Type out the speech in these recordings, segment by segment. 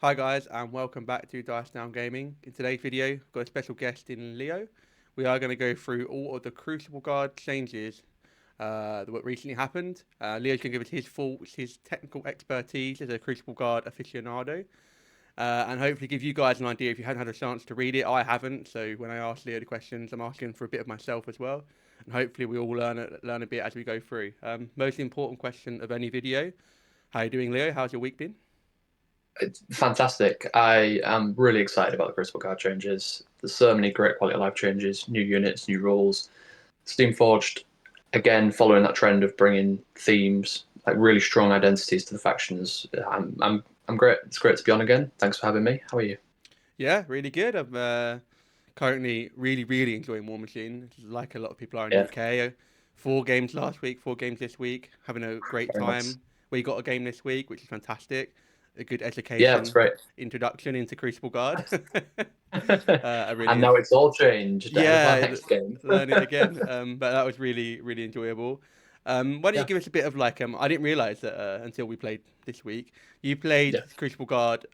Hi guys, and welcome back to Dice Down Gaming. In today's video, we've got a special guest in Leo. We are going to go through all of the Crucible Guard changes that recently happened. Leo's going to give us his thoughts, his technical expertise as a Crucible Guard aficionado, and hopefully give you guys an idea if you hadn't had a chance to read it. I haven't, so when I ask Leo the questions, I'm asking for a bit of myself as well, and hopefully we all learn a bit as we go through. Most important question of any video: how are you doing, Leo? How's your week been? It's fantastic. I am really excited about the Crucible Guard changes. There's so many great quality of life changes, new units, new rules. Steam Forged, again, following that trend of bringing themes, like really strong identities to the factions. I'm great. It's great to be on again. Thanks for having me. How are you? Yeah, really good. I'm currently really enjoying War Machine, like a lot of people are in the Yeah, UK. 4 games last week, 4 games this week. Having a great very nice. time. We got a game this week, which is fantastic. A good Yeah, it's education great. introduction into Crucible Guard. I And really, now it's all changed ahead of our yeah, next game. learn it again. But that was really enjoyable. Why don't you Yeah, give us a bit of like I didn't realize that until we played this week. You played yeah. Crucible Guard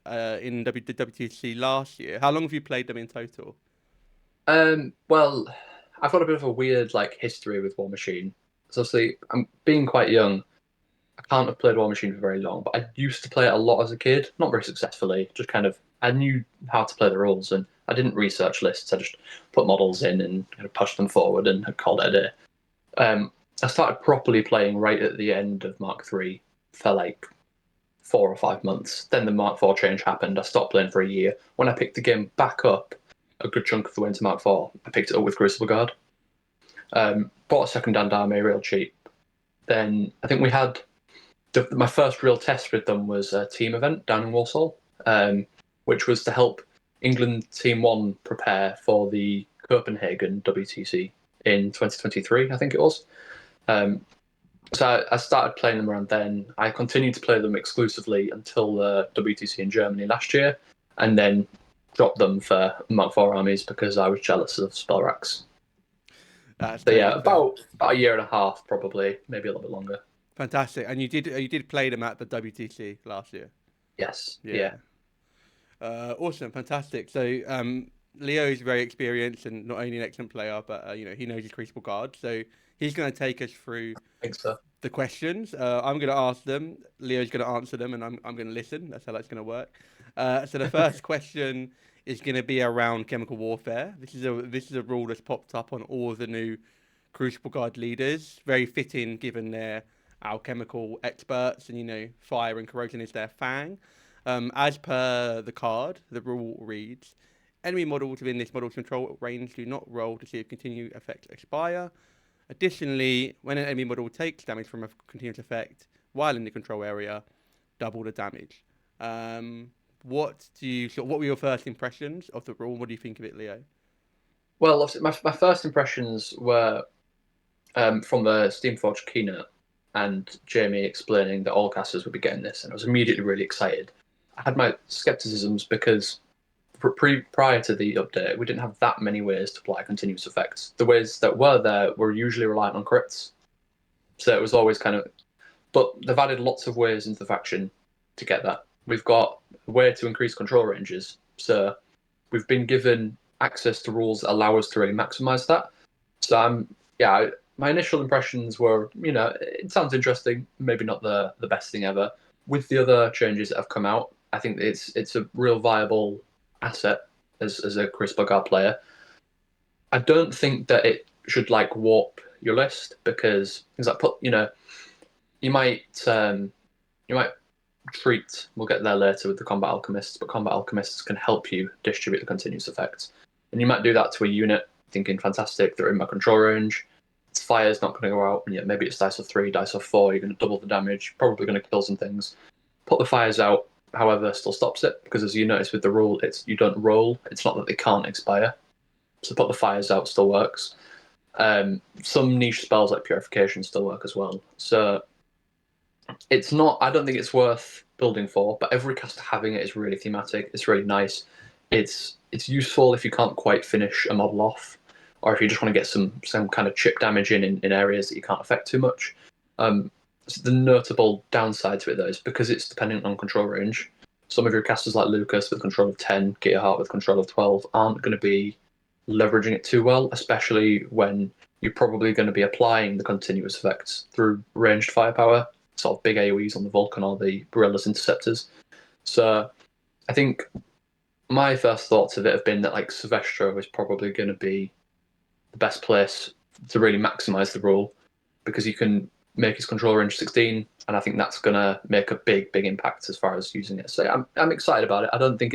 in the WTC last year. How long have you played them in total? Well, I've got a bit of a weird history with War Machine. So obviously, I'm being quite young. I can't have played War Machine for very long, but I used to play it a lot as a kid. Not very successfully, just kind of. I knew how to play the rules, and I didn't research lists. I just put models in and kind of pushed them forward and had called it a day. I started properly playing right at the end of Mark III for like 4 or 5 months. Then the Mark IV change happened. I stopped playing for a year. When I picked the game back up, a good chunk of the way into Mark IV, I picked it up with Crucible Guard. Bought a second-hand army real cheap. Then I think we had my first real test with them was a team event down in Walsall, which was to help England Team One prepare for the Copenhagen WTC in 2023, I think it was. Um, so I started playing them around then. I continued to play them exclusively until the WTC in Germany last year, and then dropped them for Mark IV armies because I was jealous of spell racks. That's So yeah, totally fair. about a year and a half, probably, maybe a little bit longer. Fantastic. And you did play them at the WTC last year. Yes, yeah, Yeah. Awesome. Fantastic. So Leo is very experienced and not only an excellent player, but he knows his Crucible Guard. So he's going to take us through I think so. the questions. I'm going to ask them. Leo's going to answer them, and I'm going to listen. That's how that's going to work. So the first question is going to be around chemical warfare. This is a rule that's popped up on all of the new Crucible Guard leaders. Very fitting given they're alchemical experts, and fire and corrosion is their fang. As per the card, the rule reads: enemy models within this model's control range do not roll to see if continued effects expire. Additionally, when an enemy model takes damage from a continuous effect while in the control area, double the damage. What were your first impressions of the rule? What do you think of it, Leo? Well, obviously, my first impressions were from the Steamforged keynote and Jamie explaining that all casters would be getting this, and I was immediately really excited. I had my skepticisms because prior to the update, we didn't have that many ways to apply continuous effects. The ways that were there were usually reliant on crits, so it was always kind of. But they've added lots of ways into the faction to get that. We've got a way to increase control ranges, so we've been given access to rules that allow us to really maximize that. So yeah, my initial impressions were, it sounds interesting, maybe not the best thing ever. With the other changes that have come out, I think it's a real viable asset as a Crucible Guard player. I don't think that it should warp your list because things like you might you might treat. We'll get there later with the combat alchemists, but combat alchemists can help you distribute the continuous effects, and you might do that to a unit, thinking fantastic, they're in my control range. Its fire's not going to go out, and yet maybe it's dice of 3, dice of 4. You're going to double the damage, probably going to kill some things. Put the fires out, however, still stops it because, as you notice with the rule, it's you don't roll. It's not that they can't expire. So put the fires out still works. Some niche spells like purification still work as well. So it's not. I don't think it's worth building for, but every caster having it is really thematic. It's really nice. It's useful if you can't quite finish a model off, or if you just want to get some kind of chip damage in areas that you can't affect too much. So the notable downside to it though is because it's dependent on control range. some of your casters like Lucas with control of 10, Gearhart with control of 12 aren't going to be leveraging it too well, especially when you're probably going to be applying the continuous effects through ranged firepower, sort of big AoEs on the Vulcan or the Barilla's interceptors. So I think my first thoughts of it have been that like Silvestro is probably going to be the best place to really maximize the rule, because you can make his control range 16, and I think that's going to make a big impact as far as using it. So I'm excited about it. I don't think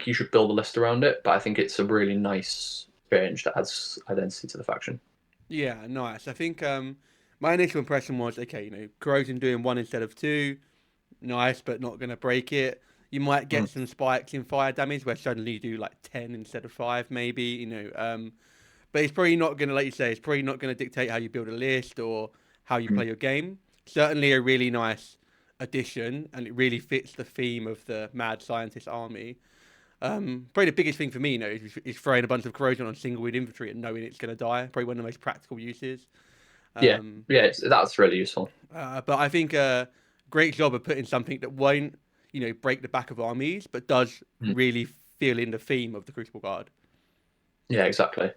you should build a list around it, but I think it's a really nice change that adds identity to the faction. Yeah, nice. I think my initial impression was, okay, Corrosion doing 1 instead of 2, nice, but not going to break it. You might get some spikes in fire damage where suddenly you do like 10 instead of 5, maybe, but it's probably not going to, like you say, it's probably not going to dictate how you build a list or how you play your game. Certainly a really nice addition, and it really fits the theme of the Mad Scientist army. Probably the biggest thing for me, is throwing a bunch of corrosion on single wood infantry and knowing it's going to die. Probably one of the most practical uses. Yeah, that's really useful. But I think a great job of putting something that won't, break the back of armies, but does really feel in the theme of the Crucible Guard. Yeah, exactly.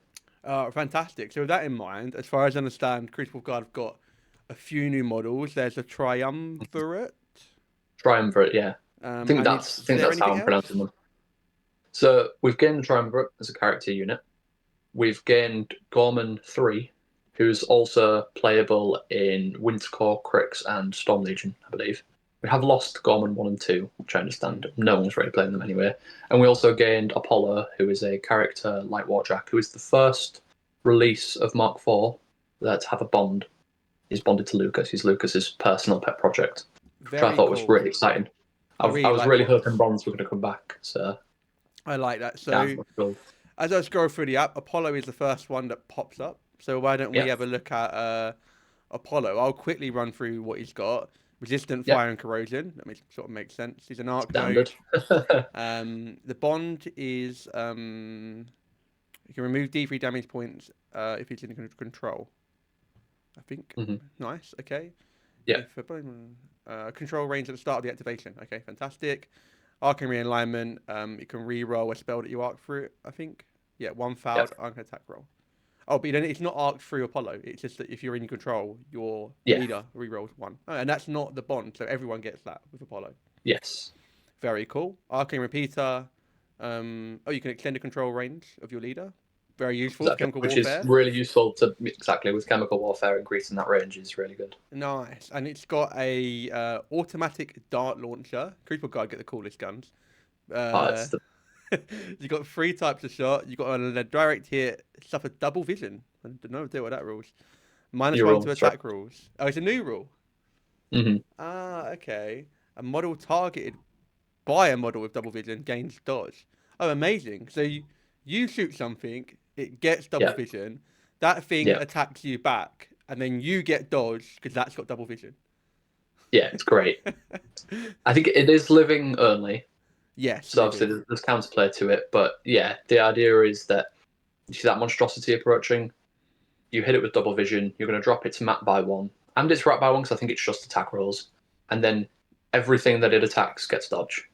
Fantastic. So with that in mind, as far as I understand, Crucible Guard have got a few new models. There's a Triumvirate. Triumvirate, yeah. I think that's how I'm pronouncing them. So we've gained the Triumvirate as a character unit. We've gained Gorman 3, who's also playable in Wintercore, Crix, and Storm Legion, I believe. We have lost Gorman 1 and 2, which I understand no one's really playing them anyway. And we also gained Apollo, who is a character like warjack, who is the first release of Mark IV that have a bond. He's bonded to Lucas. He's Lucas's personal pet project, which I thought was really exciting. I was really hoping bonds were going to come back. So I like that. So as I scroll through the app, Apollo is the first one that pops up. So why don't we have a look at Apollo? I'll quickly run through what he's got. Resistant fire and corrosion. That sort of makes sense. He's an arc node. The bond is you can remove D3 damage points if he's in control. I think. Nice. Okay. Yeah. Control range at the start of the activation. Okay, fantastic. Arcane realignment. You can re-roll a spell that you arc through. I think. Yeah, 1 fouled arc attack roll. Oh, but it's not arced through Apollo. It's just that if you're in control, your leader re-rolls 1. Oh, and that's not the bond, so everyone gets that with Apollo. Yes. Very cool. Arcane repeater. You can extend the control range of your leader. Very useful. Chemical warfare. Which is really useful with chemical warfare. Increasing that range is really good. Nice. And it's got a automatic dart launcher. Crucible Guard get the coolest guns. You got 3 types of shot. You got a direct hit, suffer double vision. I don't know what that rules. -1 to attack rules. Oh, it's a new rule. Okay. A model targeted by a model with double vision gains dodge. Oh, amazing. So you shoot something, it gets double vision. That thing attacks you back, and then you get dodge because that's got double vision. Yeah, it's great. I think it is living only. Yes. So obviously there's counterplay to it, but yeah, the idea is that you see that monstrosity approaching, you hit it with double vision, you're going to drop it to map by 1, and it's rat by 1 because I think it's just attack rolls, and then everything that it attacks gets dodge,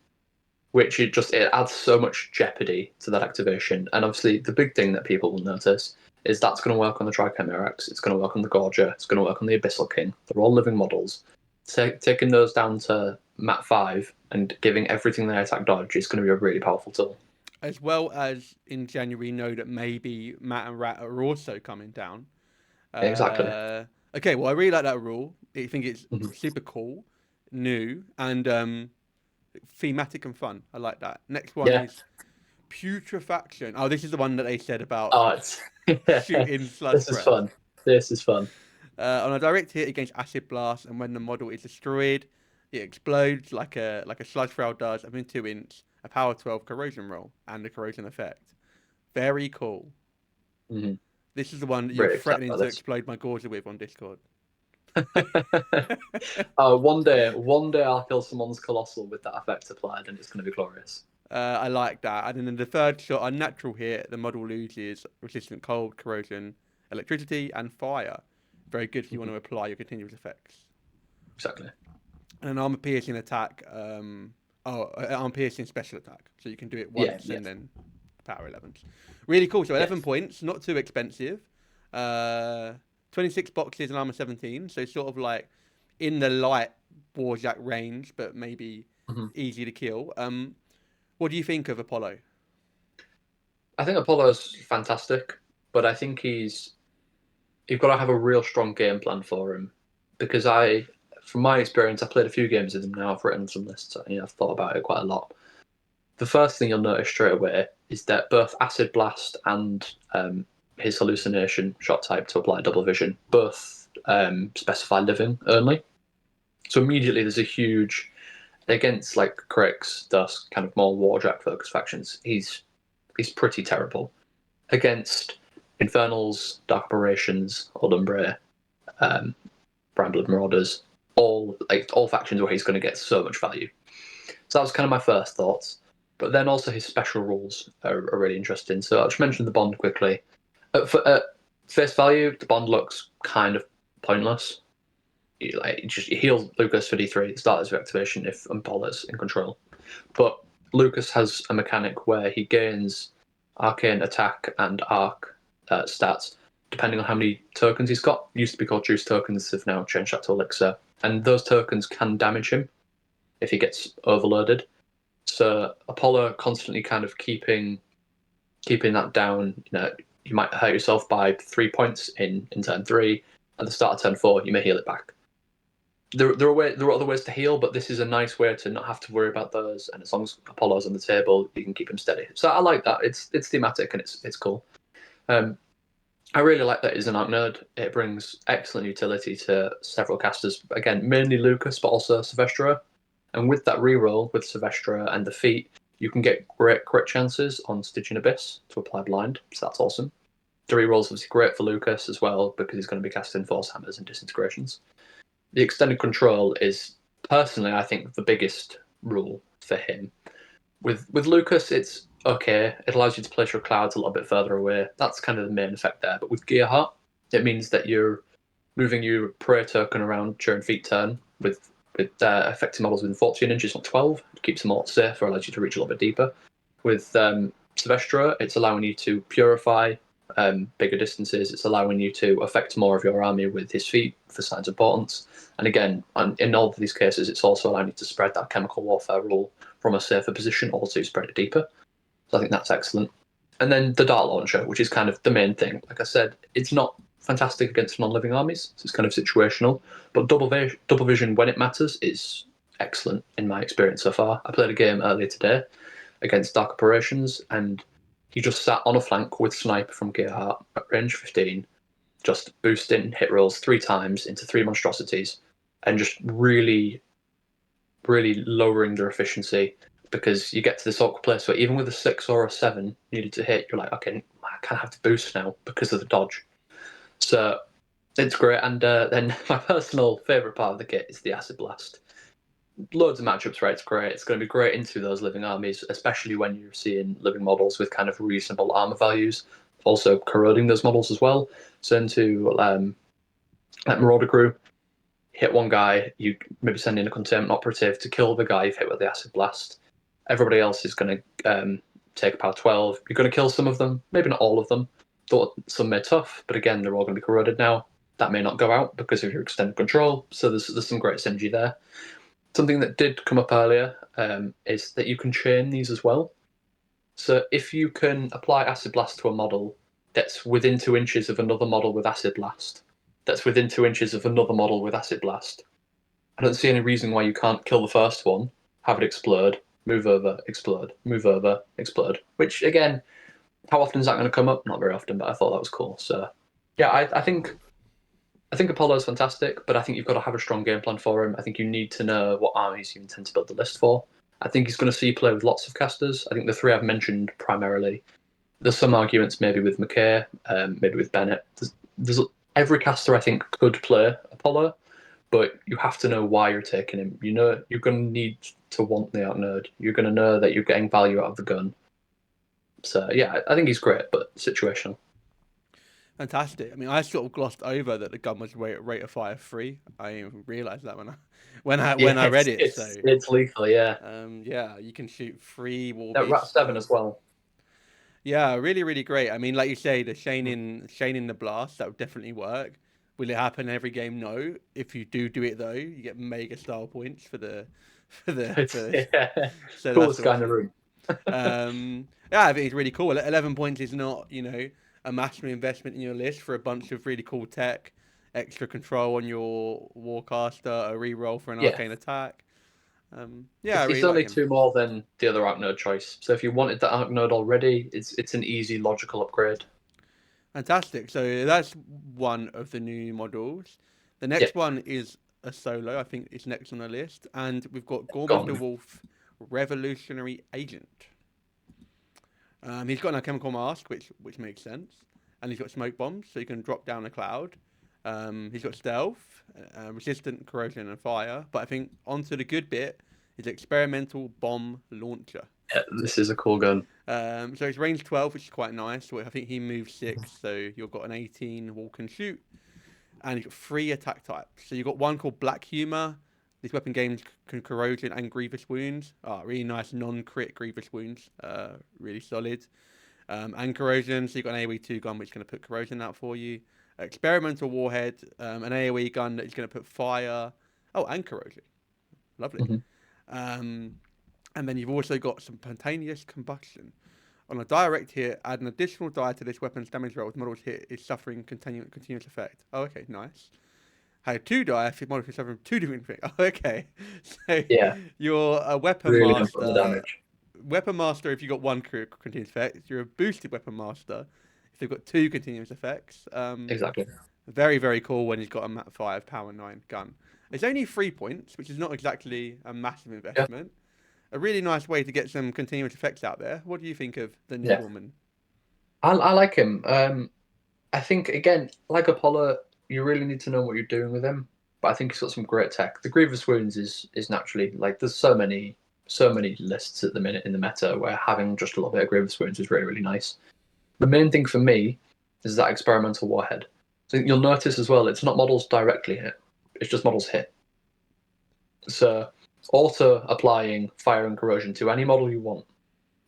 which it adds so much jeopardy to that activation. And obviously the big thing that people will notice is that's going to work on the Trichimerax, it's going to work on the Gorger, it's going to work on the Abyssal King. They're all living models. Taking those down to Mat 5 and giving everything their attack dodge is going to be a really powerful tool. As well as in January, know that maybe Matt and Rat are also coming down. Exactly. Okay, well, I really like that rule. I think it's super cool, new, and thematic and fun. I like that. Next one is Putrefaction. Oh, this is the one that they said about shooting sludge breath. This is fun. On a direct hit against acid blast, and when the model is destroyed, it explodes like a sludge trail does. Within 2 inches, a power 12 corrosion roll and a corrosion effect. Very cool. This is the one that you're threatening to explode my Gorger with on Discord. One day I'll kill someone's Colossal with that effect applied, and it's going to be glorious. I like that. And then in the third shot, a natural hit, the model loses resistant cold, corrosion, electricity, and fire. Very good if you want to apply your continuous effects. Exactly. and an armor piercing attack. Armor piercing special attack. So you can do it Yeah, once yeah. and then power 11s. Really cool. So 11 Yes. points, not too expensive. Uh, 26 boxes and armor 17. So sort of like in the light warjack range, but maybe Mhm. easy to kill. What do you think of Apollo? I think Apollo's fantastic, but I think you've got to have a real strong game plan for him because from my experience, I played a few games with him now. I've written some lists. I've thought about it quite a lot. The first thing you'll notice straight away is that both Acid Blast and his hallucination shot type to apply double vision both specify living only. So immediately there's a huge against like Crix, Dusk, kind of more warjack focused factions. He's pretty terrible against Infernals, Dark Operations, Old Umbre, Bramblewood Marauders, all factions where he's going to get so much value. So that was kind of my first thoughts. But then also his special rules are really interesting. So I'll just mention the bond quickly. At face value, the bond looks kind of pointless. You heal Lucas for D3, start his activation if Apollo's in control. But Lucas has a mechanic where he gains arcane attack and arc stats depending on how many tokens he's got. Used to be called juice tokens, have now changed that to elixir. And those tokens can damage him if he gets overloaded. So Apollo constantly kind of keeping that down. You might hurt yourself by 3 points in turn 3. At the start of turn 4, you may heal it back. There are other ways to heal, but this is a nice way to not have to worry about those. And as long as Apollo's on the table, you can keep him steady. So I like that. It's thematic and it's cool. I really like that he's an arc node. It brings excellent utility to several casters. Again, mainly Lucas, but also Sylvestra. And with that reroll with Sylvestra and the feat, you can get great crit chances on Stygian Abyss to apply blind. So that's awesome. The reroll's obviously great for Lucas as well because he's going to be casting Force Hammers and Disintegrations. The extended control is personally, I think, the biggest rule for him. With Lucas, it's okay. It allows you to place your clouds a little bit further away. That's kind of the main effect there. But with Gearheart, it means that you're moving your prey token around during feat turn with affecting models within 14 inches, not 12. It keeps them a lot safer, allows you to reach a little bit deeper. With Sylvestra, it's allowing you to purify bigger distances. It's allowing you to affect more of your army with his feat for signs of importance. And again, in all of these cases, it's also allowing you to spread that chemical warfare rule from a safer position or to spread it deeper. So I think that's excellent. And then the Dart Launcher, which is kind of the main thing. Like I said, it's not fantastic against non-living armies, so it's kind of situational. But double vision when it matters is excellent in my experience so far. I played a game earlier today against Dark Operations, and he just sat on a flank with Sniper from Gearheart at range 15, just boosting hit rolls 3 times into 3 monstrosities, and just really, really lowering their efficiency because you get to this awkward place where even with a 6 or a 7 needed to hit, you're like, okay, I kind of have to boost now because of the dodge. So it's great. And then my personal favourite part of the kit is the Acid Blast. Loads of matchups where it's great. It's going to be great into those living armies, especially when you're seeing living models with kind of reasonable armor values, also corroding those models as well. So into that Marauder crew, hit one guy, you maybe send in a containment operative to kill the guy you've hit with the Acid Blast. Everybody else is going to take a power 12. You're going to kill some of them, maybe not all of them. Thought some may tough, but again, they're all going to be corroded now. That may not go out because of your extended control. So there's some great synergy there. Something that did come up earlier is that you can chain these as well. So if you can apply Acid Blast to a model that's within 2 inches of another model with Acid Blast, that's within 2 inches of another model with Acid Blast, I don't see any reason why you can't kill the first one, have it explode, move over, explode, move over, explode. Which, again, how often is that going to come up? Not very often, but I thought that was cool. So, yeah, I think Apollo is fantastic, but I think you've got to have a strong game plan for him. I think you need to know what armies you intend to build the list for. I think he's going to see play with lots of casters. I think the 3 I've mentioned primarily. There's some arguments maybe with McKay, maybe with Bennett. There's every caster I think could play Apollo, but you have to know why you're taking him. You know you're going to need to want the out node. You're going to know that you're getting value out of the gun. So yeah, I think he's great, but situational. Fantastic. I mean, I sort of glossed over that the gun was rate of fire 3. I didn't even realised that Yeah, when I read it. So it's lethal. Yeah, yeah, you can shoot 3 war Rat beasts. 7 as well. Yeah, really, really great. I mean, like you say, the Shane in the blast, that would definitely work. Will it happen every game? No. If you do it though, you get mega style points for the It's for yeah, so that's coolest guy in the awesome. room. Yeah, I think it's really cool. 11 points is not, a massive investment in your list for a bunch of really cool tech, extra control on your Warcaster, a reroll for an Yeah, arcane attack. Yeah, I really it's like only him. two more than the other Arc Node choice. So if you wanted the Arc Node already, it's an easy logical upgrade. Fantastic. So that's one of the new models. The Yeah, next one is a solo. I think it's next on the list, and we've got Gorman di gone. Wulfe, Revolutionary Agent. He's got an alchemical mask, which makes sense, and he's got smoke bombs, so you can drop down a cloud. He's got stealth, resistant corrosion and fire, but I think onto the good bit is experimental bomb launcher. Yeah, this is a cool gun. So it's range 12, which is quite nice. So I think he moves 6, so you've got an 18 walk and shoot, and you've got 3 attack types. So you've got one called Black Humor. This weapon gains corrosion and grievous wounds. Really nice non-crit grievous wounds. Really solid. And corrosion. So you've got an AoE 2 gun, which is going to put corrosion out for you. Experimental warhead. An AoE gun that is going to put fire. Oh, and corrosion. Lovely. Hmm. Um, and then you've also got some spontaneous combustion. On a direct hit, add an additional die to this weapon's damage roll. The model's hit is suffering continuous effect. Oh, okay, nice. Had 2 die if your model is suffering 2 different things. Oh, okay. So Yeah, you're a weapon really input the master. damage. Weapon master if you've got 1 continuous effect. You're a boosted weapon master if they've got 2 continuous effects. Exactly. Very, very cool when he's got a Mat 5 Power 9 gun. It's only 3 points, which is not exactly a massive Yeah, investment. A really nice way to get some continuous effects out there. What do you think of the new yeah. woman? I like him. I think again, like Apollo, you really need to know what you're doing with him. But I think he's got some great tech. The Grievous Wounds is naturally like there's so many lists at the minute in the meta where having just a little bit of Grievous Wounds is really really nice. The main thing for me is that experimental warhead. So you'll notice as well, it's not models directly hit; it's just models hit. So auto applying fire and corrosion to any model you want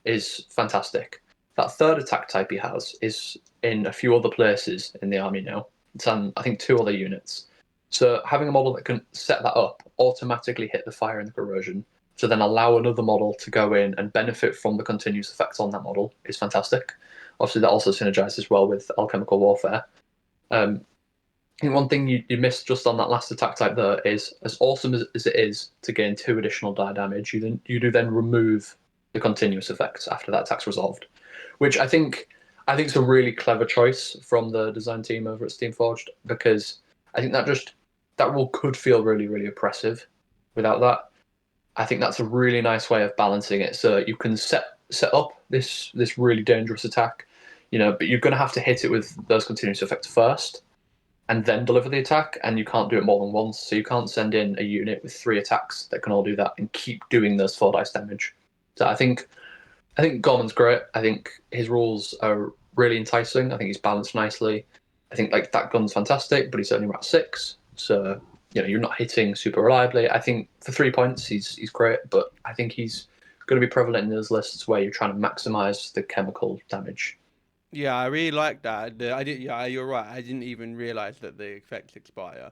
is fantastic. That third attack type he has is in a few other places in the army now. It's on, I think, 2 other units. So having a model that can set that up, automatically hit the fire and the corrosion, to then allow another model to go in and benefit from the continuous effects on that model is fantastic. Obviously, that also synergizes well with alchemical warfare. I think one thing you missed just on that last attack type there is, as awesome as it is to gain 2 additional die damage, you do then remove the continuous effects after that attack's resolved, which I think it's a really clever choice from the design team over at Steamforged, because I think that rule could feel really really oppressive without that. I think that's a really nice way of balancing it, so you can set up this really dangerous attack, but you're going to have to hit it with those continuous effects first and then deliver the attack, and you can't do it more than once. So you can't send in a unit with 3 attacks that can all do that and keep doing those 4 dice damage. So I think Gorman's great. I think his rules are really enticing. I think he's balanced nicely. I think like that gun's fantastic, but he's only at 6, so you're not hitting super reliably. I think for 3 points he's great, but I think he's going to be prevalent in those lists where you're trying to maximize the chemical damage. Yeah, I really like that. I did. Yeah, you're right. I didn't even realize that the effects expire,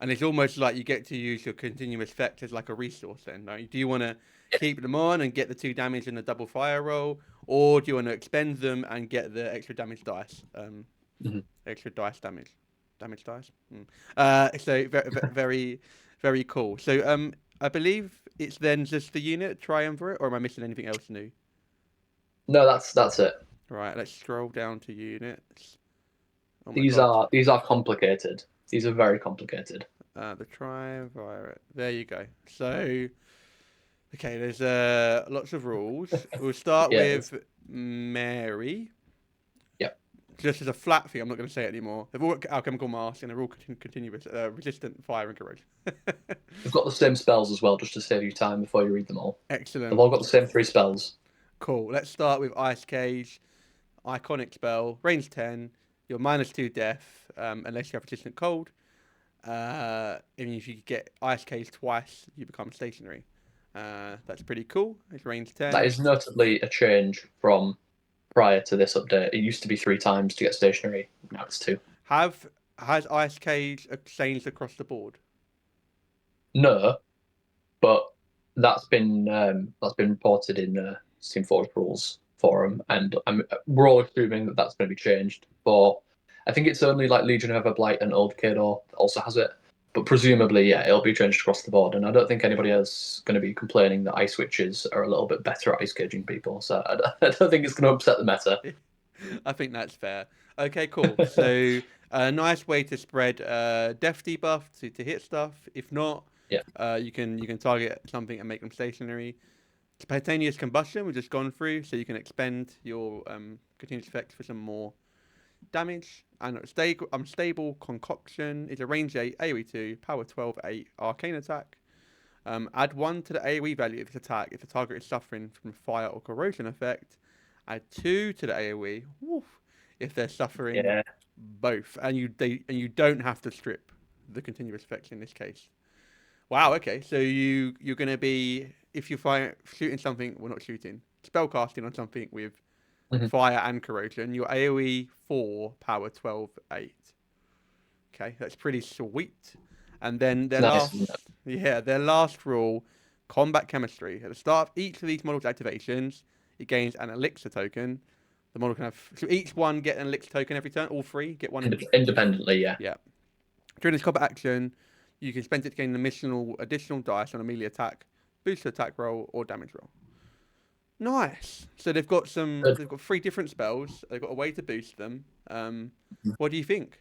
and it's almost like you get to use your continuous effect as like a resource. Then, right? Do you want to keep them on and get the 2 damage and the double fire roll, or do you want to expend them and get the extra damage dice? Mhm. Extra dice damage dice. So very, very cool. So I believe it's then just the unit Triumvirate, or am I missing anything else new? No, that's it. Right, let's scroll down to units. Oh my These god. are these are complicated. These are very complicated. The Triumvirate. There you go. So, okay, there's lots of rules. We'll start Yeah, with Mary. yeah. Just as a flat thing, I'm not going to say it anymore. They've all got alchemical mask and they're all continuous, resistant fire and corrosion. They've got the same spells as well, just to save you time before you read them all. They've Excellent. all got the same 3 spells. Cool. Let's start with Ice Cage. Iconic spell. Range 10. You're -2 death unless you have resistant cold. And if you get ice cage twice, you become stationary. That's pretty cool. It's range 10. That is notably a change from prior to this update. It used to be 3 times to get stationary. Now it's 2. Has ice cage changed across the board? No, but that's been reported in Steamforged rules forum, and we're all assuming that that's going to be changed. For I think it's only like Legion of Everblight and Old Kador that also has it, but presumably, yeah, it'll be changed across the board. And I don't think anybody else is going to be complaining that ice witches are a little bit better at ice caging people. So I don't think it's going to upset the meta. I think that's fair. Okay, cool. So a nice way to spread death debuff to hit stuff. If not, Yeah, you can target something and make them stationary. Spontaneous combustion we've just gone through, so you can expend your continuous effect for some more damage. And unstable concoction is a range 8 AoE 2 power 12 8 arcane attack. Add 1 to the AoE value of this attack if the target is suffering from fire or corrosion effect. Add 2 to the AoE if they're suffering yeah. both, and you don't have to strip the continuous effects in this case. Wow. Okay. So you're gonna be, if you're shooting something, well, not shooting, spellcasting on something with Mhm. fire and corrosion. Your AoE 4 power 12 8. Okay, that's pretty sweet. And then It's nice, isn't it? their last rule, combat chemistry. At the start of each of these models' activations, it gains an elixir token. The model can have, so each one get an elixir token every turn. All three get one each. Independently, yeah. Yeah. During this combat action, you can spend it to gain an additional dice on a melee attack, boost attack roll, or damage roll. Nice. So they've got Good. 3 different spells. They've got a way to boost them. What do you think?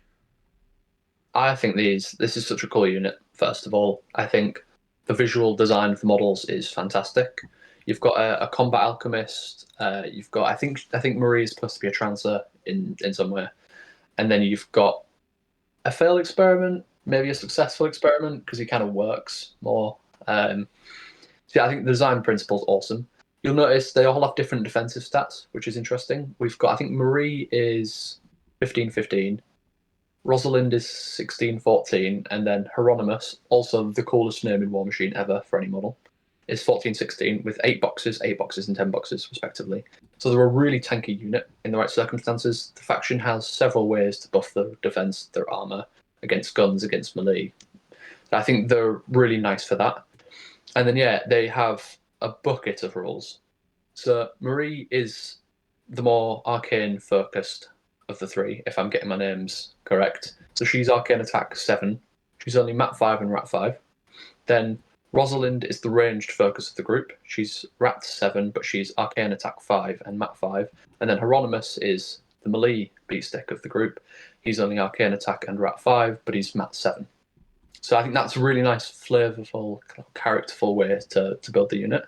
I think this is such a cool unit. First of all, I think the visual design of the models is fantastic. You've got a combat alchemist. You've got I think Marie is supposed to be a trancer in somewhere, and then you've got a failed experiment, maybe a successful experiment because he kind of works more. So yeah, I think the design principle is awesome. You'll notice they all have different defensive stats, which is interesting. We've got I think Marie is 15-15. Rosalind is 16-14, and then Hieronymus, also the coolest name in War Machine ever for any model, is 14-16 with 8 boxes, 8 boxes, and 10 boxes, respectively. So they're a really tanky unit in the right circumstances. The faction has several ways to buff their defense, their armor, against guns, against melee. I think they're really nice for that. And then, yeah, they have a bucket of rules. So Marie is the more arcane focused of the 3, if I'm getting my names correct. So she's Arcane Attack 7. She's only Mat 5 and Rat 5. Then Rosalind is the ranged focus of the group. She's Rat 7, but she's Arcane Attack 5 and Mat 5. And then Hieronymus is the melee beatstick of the group. He's only Arcane Attack and Rat 5, but he's Mat 7. So I think that's a really nice, flavourful, characterful way to build the unit.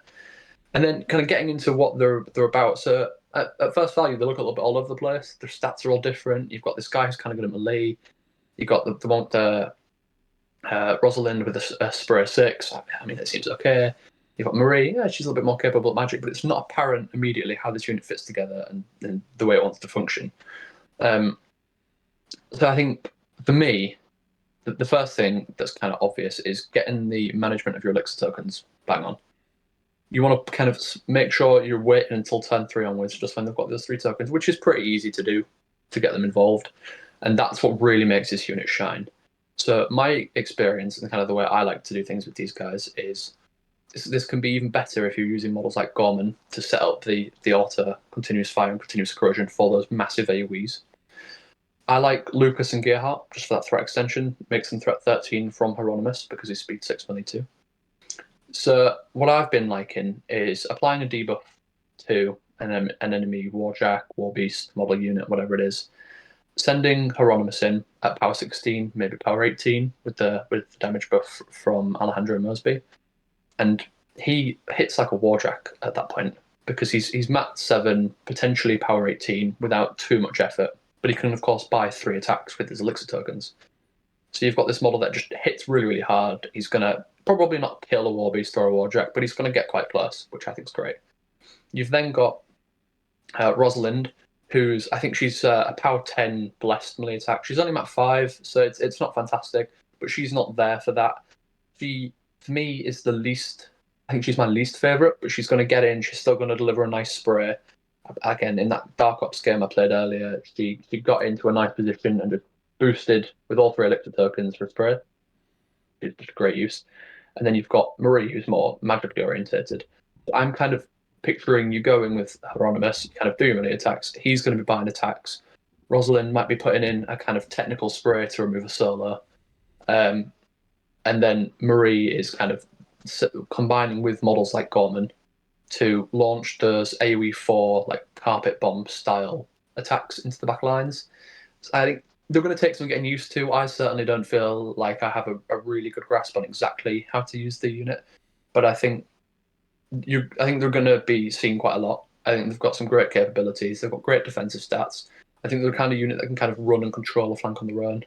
And then kind of getting into what they're about. So at first value, they look a little bit all over the place. Their stats are all different. You've got this guy who's kind of good at melee. You've got the Rosalind with a spray 6. I mean, it seems okay. You've got Marie. Yeah, she's a little bit more capable at magic, but it's not apparent immediately how this unit fits together and the way it wants to function. So I think for me, the first thing that's kind of obvious is getting the management of your elixir tokens bang on. You want to kind of make sure you're waiting until turn 3 onwards, just when they've got those 3 tokens, which is pretty easy to do to get them involved. And that's what really makes this unit shine. So my experience and kind of the way I like to do things with these guys is this can be even better if you're using models like Gorman to set up the auto continuous fire and continuous corrosion for those massive AoEs. I like Lucas and Gearhart just for that threat extension. Makes them threat 13 from Hieronymus because he's speed 6 melee 2. So what I've been liking is applying a debuff to an enemy warjack, warbeast, model unit, whatever it is, sending Hieronymus in at power 16, maybe power 18 with the damage buff from Alejandro Mosby, and he hits like a warjack at that point because he's Mat 7, potentially power 18 without too much effort, but he can of course buy 3 attacks with his elixir tokens. So you've got this model that just hits really, really hard. He's going to probably not kill a warbeast or a warjack, but he's going to get quite close, which I think is great. You've then got Rosalind, who's I think she's a power 10 blessed melee attack. She's only at 5, so it's not fantastic, but she's not there for that. She for me is the least. I think she's my least favorite, but she's going to get in. She's still going to deliver a nice spray. Again, in that Dark Ops game I played earlier, she got into a nice position and just boosted with all 3 elixir tokens for spray. It's just great use. And then you've got Marie, who's more magically orientated. I'm kind of picturing you going with Hieronymus, kind of doing melee attacks. He's going to be buying attacks. Rosalind might be putting in a kind of technical spray to remove a solo. And then Marie is kind of combining with models like Gorman to launch those AoE 4 like carpet bomb style attacks into the back lines. So I think they're going to take some getting used to. I certainly don't feel like I have a really good grasp on exactly how to use the unit, but I think they're going to be seen quite a lot. I think they've got some great capabilities. They've got great defensive stats. I think they're the kind of unit that can kind of run and control a flank on their own.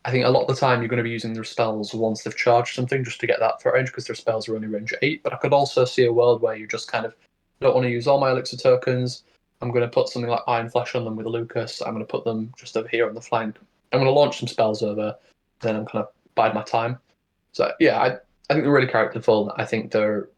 I think a lot of the time you're going to be using their spells once they've charged something just to get that threat range because their spells are only range 8. But I could also see a world where you just kind of don't want to use all my elixir tokens. I'm going to put something like Iron Flesh on them with a Lucas. I'm going to put them just over here on the flank. I'm going to launch some spells over. Then I'm kind of bide my time. So yeah, I think they're really characterful. I think they're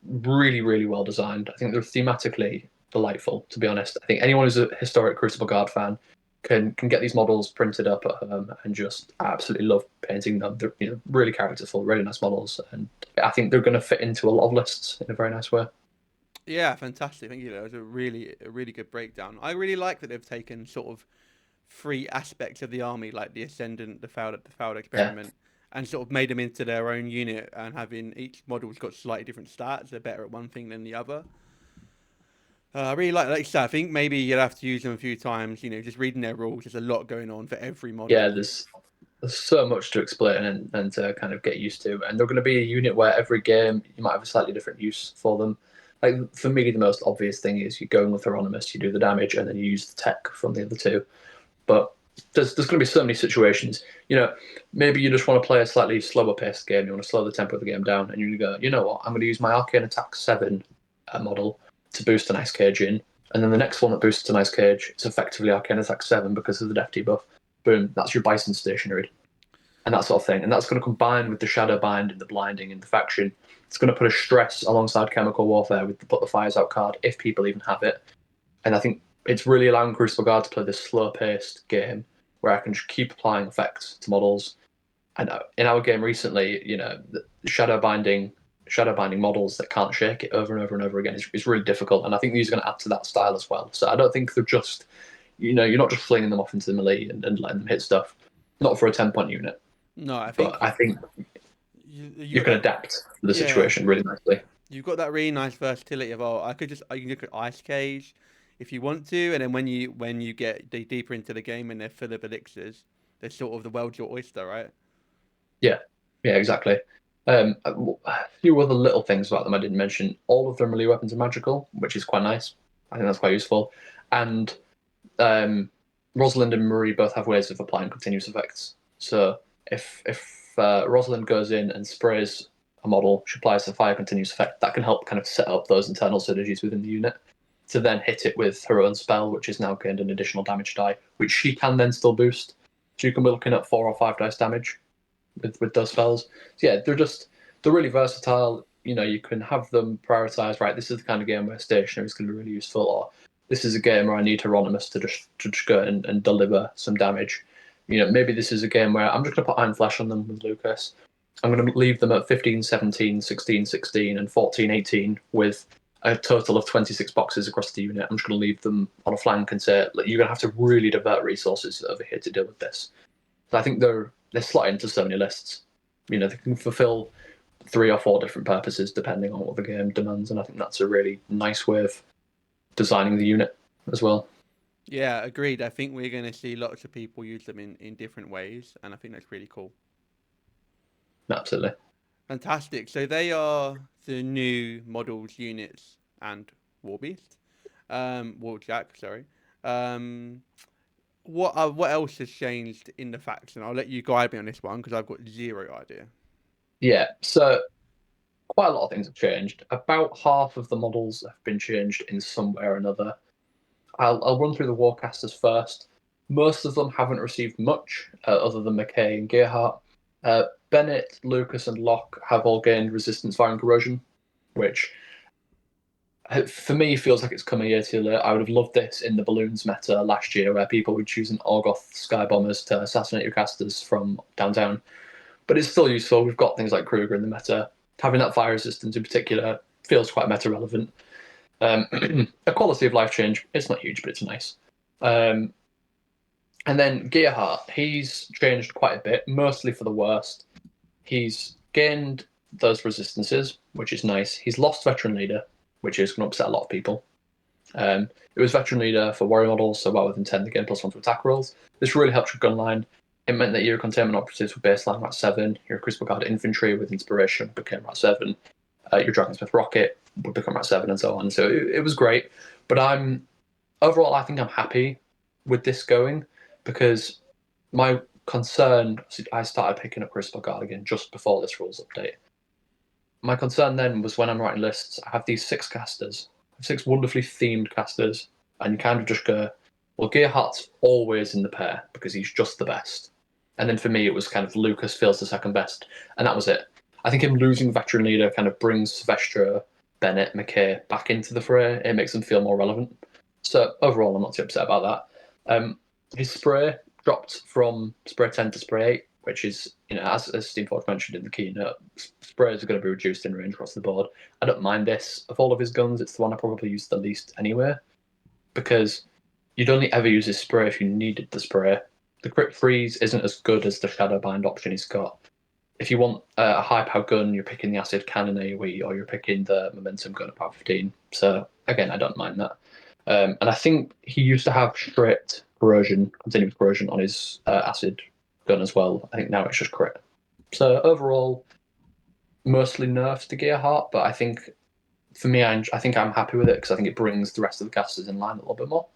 really, really well designed. I think they're thematically delightful, to be honest. I think anyone who's a historic Crucible Guard fan can get these models printed up at home and just absolutely love painting them. They're really characterful, really nice models, and I think they're going to fit into a lot of lists in a very nice way. Yeah, fantastic. Thank you. That was a really good breakdown. I really like that they've taken sort of 3 aspects of the army, like the Ascendant, the failed Yeah, experiment, and sort of made them into their own unit. And having each model's got slightly different stats, they're better at one thing than the other. I really like you said, I think maybe you'll have to use them a few times. Just reading their rules. There's a lot going on for every yeah. model. There's so much to explain and to kind of get used to, and they're going to be a unit where every game you might have a slightly different use for them. Like for me, the most obvious thing is you go in with Hieronymus, you do the damage, and then you use the tech from the other 2. But there's going to be so many situations. Maybe you just want to play a slightly slower paced game. You want to slow the tempo of the game down, and you go, you know what? I'm going to use my Arcane Attack 7 model to boost an Ice Cage in, and then the next one that boosts an Ice Cage is effectively Arcane Attack 7 because of the Def debuff. Boom, that's your Bison stationary, and that sort of thing. And that's going to combine with the Shadow Bind and the Blinding and the Faction. It's going to put a stress alongside Chemical Warfare with the Put the Fires Out card if people even have it. And I think it's really allowing Crucible Guard to play this slow-paced game where I can just keep applying effects to models. And in our game recently, the shadow binding models that can't shake it over and over and over again is really difficult. And I think these are going to add to that style as well. So I don't think they're just, you're not just flinging them off into the melee and letting them hit stuff. Not for a 10-point unit. No, But I think you can adapt to the yeah, situation really nicely. you've got that really nice versatility of I can look at Ice Cage if you want to, and then when you get deeper into the game and they're full of elixirs, they're sort of the world's your oyster, right? Yeah, yeah, exactly. A few other little things about them I didn't mention. All of their melee weapons are magical, which is quite nice. I think that's quite useful. And Rosalind and Marie both have ways of applying continuous effects. So if Rosalind goes in and sprays a model, she applies a fire continuous effect. That can help kind of set up those internal synergies within the unit to then hit it with her own spell, which is now gained an additional damage die, which she can then still boost. So you can be looking at 4 or 5 dice damage with those spells. So yeah, they're really versatile. You can have them prioritize. Right, this is the kind of game where stationary is going to be really useful, or this is a game where I need Hieronymus to just go and deliver some damage. Maybe this is a game where I'm just going to put Iron Flesh on them with Lucas. I'm going to leave them at 15, 17, 16, 16, and 14, 18 with a total of 26 boxes across the unit. I'm just going to leave them on a flank and say, look, you're going to have to really divert resources over here to deal with this. So I think they're slotted into so many lists. They can fulfill 3 or 4 different purposes depending on what the game demands, and I think that's a really nice way of designing the unit as well. Yeah, agreed. I think we're going to see lots of people use them in different ways, and I think that's really cool. Absolutely. Fantastic. So they are the new models, units, and Warbeast. Warjack, sorry. Um, what else has changed in the faction? I'll let you guide me on this one because I've got zero idea. Yeah, so quite a lot of things have changed. About half of the models have been changed in some way or another. I'll run through the Warcasters first. Most of them haven't received much, other than McKay and Gearhart. Bennett, Lucas, and Locke have all gained resistance fire and corrosion, which for me feels like it's come a year too late. I would have loved this in the balloons meta last year, where people would choose an Orgoth Sky Bombers to assassinate your casters from downtown. But it's still useful. We've got things like Kruger in the meta. Having that fire resistance in particular feels quite meta relevant. A quality of life change. It's not huge, but it's nice. And then Gearhart, he's changed quite a bit, mostly for the worst. He's gained those resistances, which is nice. He's lost Veteran Leader, which is going to upset a lot of people. It was Veteran Leader for warrior models, so well within 10, they gain +1 to attack rolls. This really helps your gun line. It meant that your containment operatives were baseline Rat 7, your Crucible Guard infantry with inspiration became Rat 7, your Dragonsmith Rocket would become Rat 7, and so on. So it was great. But overall, I think I'm happy with this going, because my concern, I started picking up Crucible Guard again just before this rules update. My concern then was when I'm writing lists, I have these 6 casters, 6 wonderfully themed casters, and you kind of just go, well, Gearhart's always in the pair because he's just the best. And then for me, it was kind of Lucas feels the second best, and that was it. I think him losing Veteran Leader kind of brings Sylvester, Bennett, McKay back into the fray. It makes them feel more relevant. So overall, I'm not too upset about that. His spray dropped from spray 10 to spray 8, which is, as Steamforge mentioned in the keynote, sprays are going to be reduced in range across the board. I don't mind this. Of all of his guns, it's the one I probably use the least anyway, because you'd only ever use his spray if you needed the spray. The crit freeze isn't as good as the Shadowbind option he's got. If you want a high power gun, you're picking the Acid Cannon AoE, or you're picking the Momentum gun at power 15. So again, I don't mind that. And I think he used to have straight corrosion, continuous corrosion on his Acid gun as well. I think now it's just crit. So overall, mostly nerfs to Gearhart, but I think for me, I think I'm happy with it because I think it brings the rest of the casters in line a little bit more.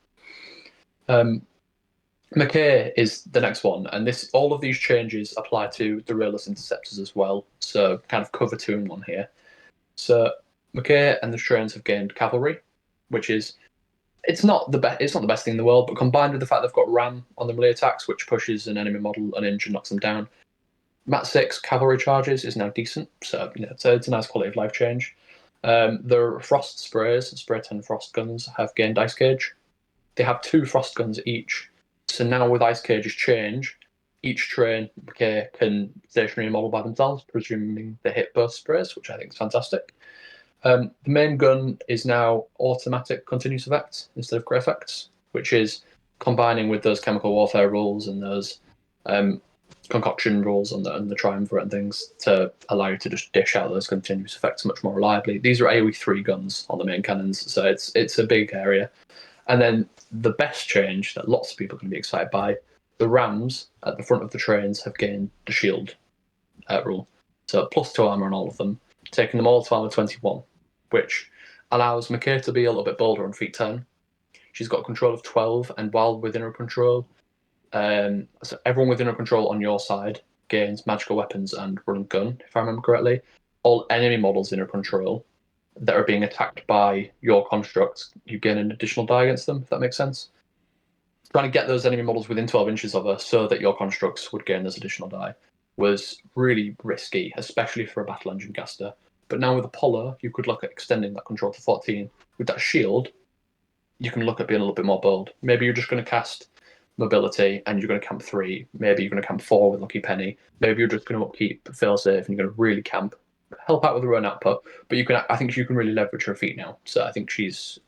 McKay is the next one, and all of these changes apply to the Rayless Interceptors as well, so kind of cover 2 in 1 here. So McKay and the Strains have gained Cavalry, which is it's not the best thing in the world, but combined with the fact they've got Ram on the melee attacks, which pushes an enemy model an inch and knocks them down, Mat 6 Cavalry charges is now decent, so it's a nice quality of life change. The Frost sprays, Spray 10 Frost guns, have gained Ice Cage. They have 2 Frost guns each. So now with Ice Cage's change, each train can stationary model by themselves, presuming they hit both sprays, which I think is fantastic. The main gun is now automatic continuous effects instead of crit effects, which is combining with those chemical warfare rules and those concoction rules on the Triumvirate and things to allow you to just dish out those continuous effects much more reliably. These are AoE 3 guns on the main cannons, so it's a big area. And then the best change that lots of people can be excited by, the Rams at the front of the trains have gained the shield rule. So +2 armor on all of them, taking them all to armor 21, which allows McKay to be a little bit bolder on feet 10. She's got control of 12, and while within her control, so everyone within her control on your side gains magical weapons and run and gun, if I remember correctly. All enemy models in her control that are being attacked by your constructs, you gain an additional die against them, if that makes sense. Trying to get those enemy models within 12 inches of her so that your constructs would gain this additional die was really risky, especially for a battle engine caster. But now with Apollo, you could look at extending that control to 14. With that shield, you can look at being a little bit more bold. Maybe you're just going to cast mobility and you're going to camp 3. Maybe you're going to camp 4 with Lucky Penny. Maybe you're just going to upkeep failsafe and you're going to really camp, help out with the run output. But I think you can really leverage her feet now. So I think she's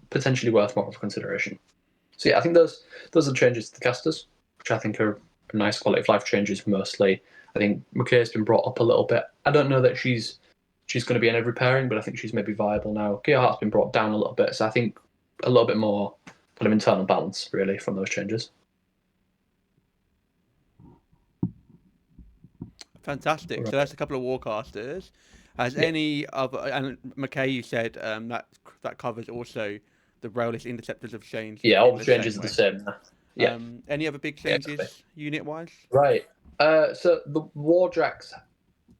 potentially worth more of a consideration. So yeah, I think those are the changes to the casters, which I think are nice quality of life changes mostly. I think McKay's been brought up a little bit. I don't know that she's going to be in every pairing, but I think she's maybe viable now. Gearhart's been brought down a little bit, so I think a little bit more kind of internal balance really from those changes. Fantastic. Right. So that's a couple of Warcasters. Has any other, and McKay, you said that covers also the Rayless Interceptors have changed. Yeah, all the changes are the same. Yeah. Any other big changes unit-wise? Right. So the Warjacks,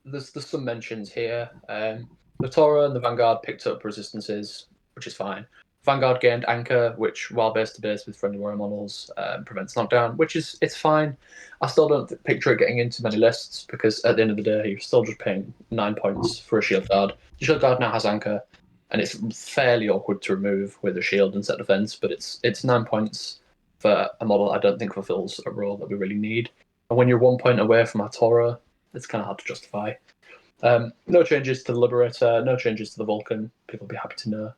there's some mentions here. The Torah and the Vanguard picked up resistances, which is fine. Vanguard gained Anchor, which, while base to base with friendly warrior models, prevents knockdown, which it's fine. I still don't picture it getting into many lists because at the end of the day, you're still just paying 9 points for a shield guard. The shield guard now has Anchor, and it's fairly awkward to remove with a shield and set defense, but it's 9 points for a model I don't think fulfills a role that we really need. And when you're 1 point away from our Torah, it's kind of hard to justify. No changes to the Liberator, no changes to the Vulcan. People will be happy to know.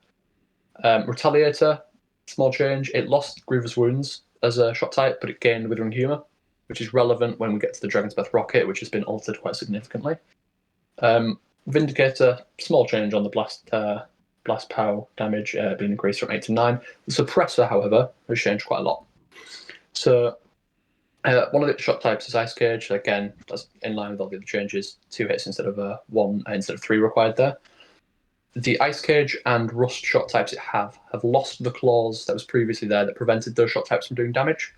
Retaliator, small change. It lost Grievous Wounds as a shot type, but it gained Withering Humour, which is relevant when we get to the Dragon's Breath Rocket, which has been altered quite significantly. Vindicator, small change on the blast pow damage being increased from 8 to 9. The Suppressor, however, has changed quite a lot. So one of the shot types is Ice Cage. Again, that's in line with all the other changes. 2 hits instead of 1 instead of 3 required there. The Ice Cage and Rust shot types it have lost the clause that was previously there that prevented those shot types from doing damage.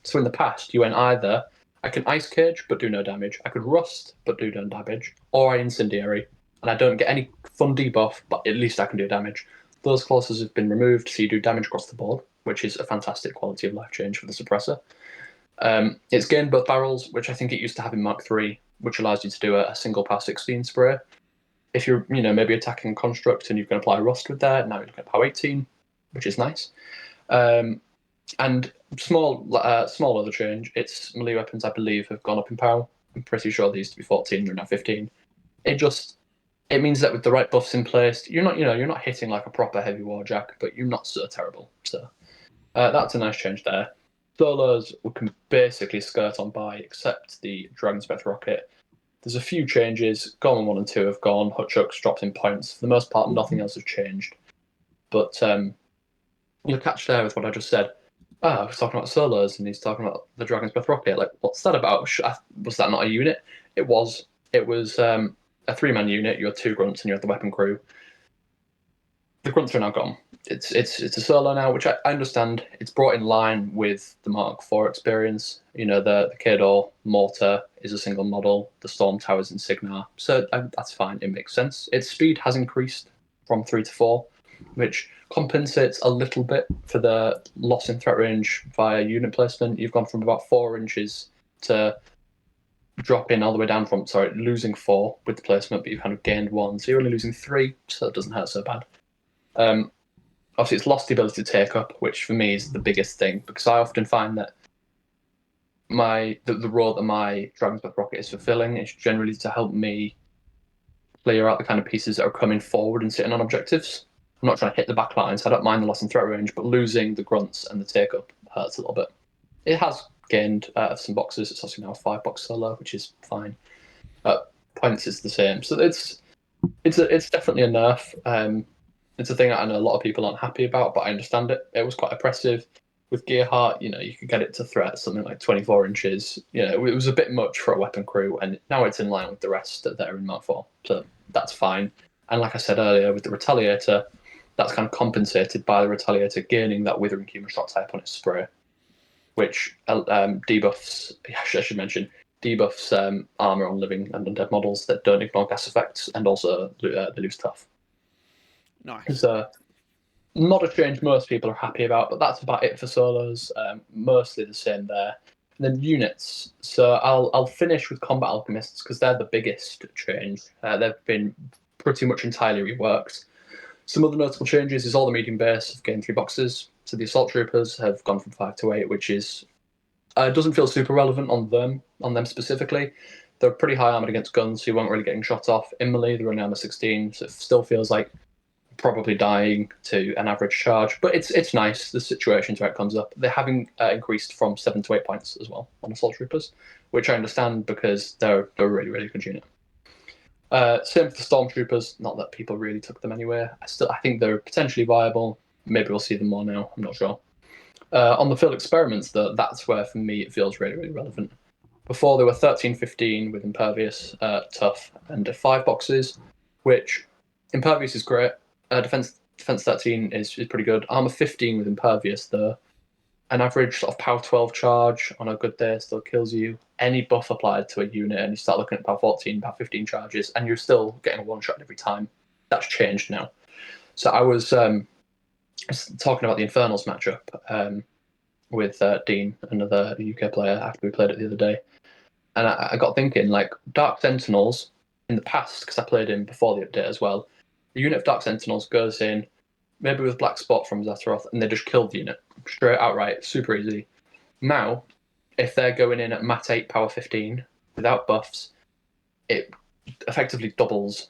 So in the past, you went either, I can Ice Cage but do no damage, I could Rust but do no damage, or I Incendiary, and I don't get any fun debuff, but at least I can do damage. Those clauses have been removed, so you do damage across the board, which is a fantastic quality of life change for the Suppressor. It's gained both barrels, which I think it used to have in Mark III, which allows you to do a single power 16 spray. If you're, maybe attacking Construct and you can apply Rust with that, now you're looking at power 18, which is nice. And small other change, its melee weapons, I believe, have gone up in power. I'm pretty sure they used to be 14, they're now 15. It means that with the right buffs in place, you're not hitting like a proper heavy warjack, but you're not so terrible. So that's a nice change there. Solos we can basically skirt on by, except the Dragon's Breath Rocket. There's a few changes. Gorman 1 and 2 have gone. Hutchuk's dropped in points. For the most part, nothing else has changed. But you'll catch there with what I just said. I was talking about solos, and he's talking about the Dragon's Breath Rocket. Like, what's that about? Was that not a unit? It was. It was a 3-man unit. You had 2 grunts, and you had the weapon crew. The grunts are now gone. It's a solo now, which I understand. It's brought in line with the Mark IV experience. The Kador Mortar is a single model. The Storm Tower's Insignia. So that's fine. It makes sense. Its speed has increased from 3 to 4, which compensates a little bit for the loss in threat range via unit placement. You've gone from about 4 inches to dropping all the way down from, losing 4 with the placement, but you've kind of gained 1. So you're only losing 3, so it doesn't hurt so bad. Obviously, it's lost the ability to take up, which for me is the biggest thing, because I often find that the role that my Dragon's Breath Rocket is fulfilling is generally to help me clear out the kind of pieces that are coming forward and sitting on objectives. I'm not trying to hit the back line, so I don't mind the loss in threat range, but losing the grunts and the take up hurts a little bit. It has gained some boxes. It's also now a 5-box solo, which is fine. Points is the same, so it's definitely a nerf. It's a thing I know a lot of people aren't happy about, but I understand it. It was quite oppressive. With Gearheart, you could get it to threat something like 24 inches. It was a bit much for a weapon crew, and now it's in line with the rest that are in Mark IV, so that's fine. And like I said earlier, with the Retaliator, that's kind of compensated by the Retaliator gaining that Withering Humour shot type on its spray, which debuffs, I should mention, armor on living and undead models that don't ignore gas effects, and also they lose tough. Nice. So, not a change most people are happy about, but that's about it for solos. Mostly the same there. And then units. So I'll finish with Combat Alchemists because they're the biggest change. They've been pretty much entirely reworked. Some other notable changes is all the medium base have gained 3 boxes. So the Assault Troopers have gone from 5 to 8, which is doesn't feel super relevant on them specifically. They're pretty high armored against guns, so you weren't really getting shot off. In melee, they're only armor 16, so it still feels like probably dying to an average charge, but it's nice, the situations where it comes up. They're having increased from 7 to 8 points as well on Assault Troopers, which I understand because they're a really, really good unit. Same for the Stormtroopers, not that people really took them anywhere. I think they're potentially viable. Maybe we'll see them more now, I'm not sure. On the field experiments, though, that's where for me it feels really, really relevant. Before they were 13-15 with Impervious, Tough, and 5 boxes, which Impervious is great. Defense 13 is pretty good. Armor 15 with Impervious, though. An average sort of power 12 charge on a good day still kills you. Any buff applied to a unit, and you start looking at power 14, power 15 charges, and you're still getting a one-shot every time. That's changed now. So I was talking about the Infernals matchup with Dean, another UK player, after we played it the other day. And I got thinking, like, Dark Sentinels in the past, because I played him before the update as well, the unit of Dark Sentinels goes in, maybe with Black Spot from Zataroth, and they just kill the unit. Straight outright, super easy. Now, if they're going in at Mat 8, Power 15, without buffs, it effectively doubles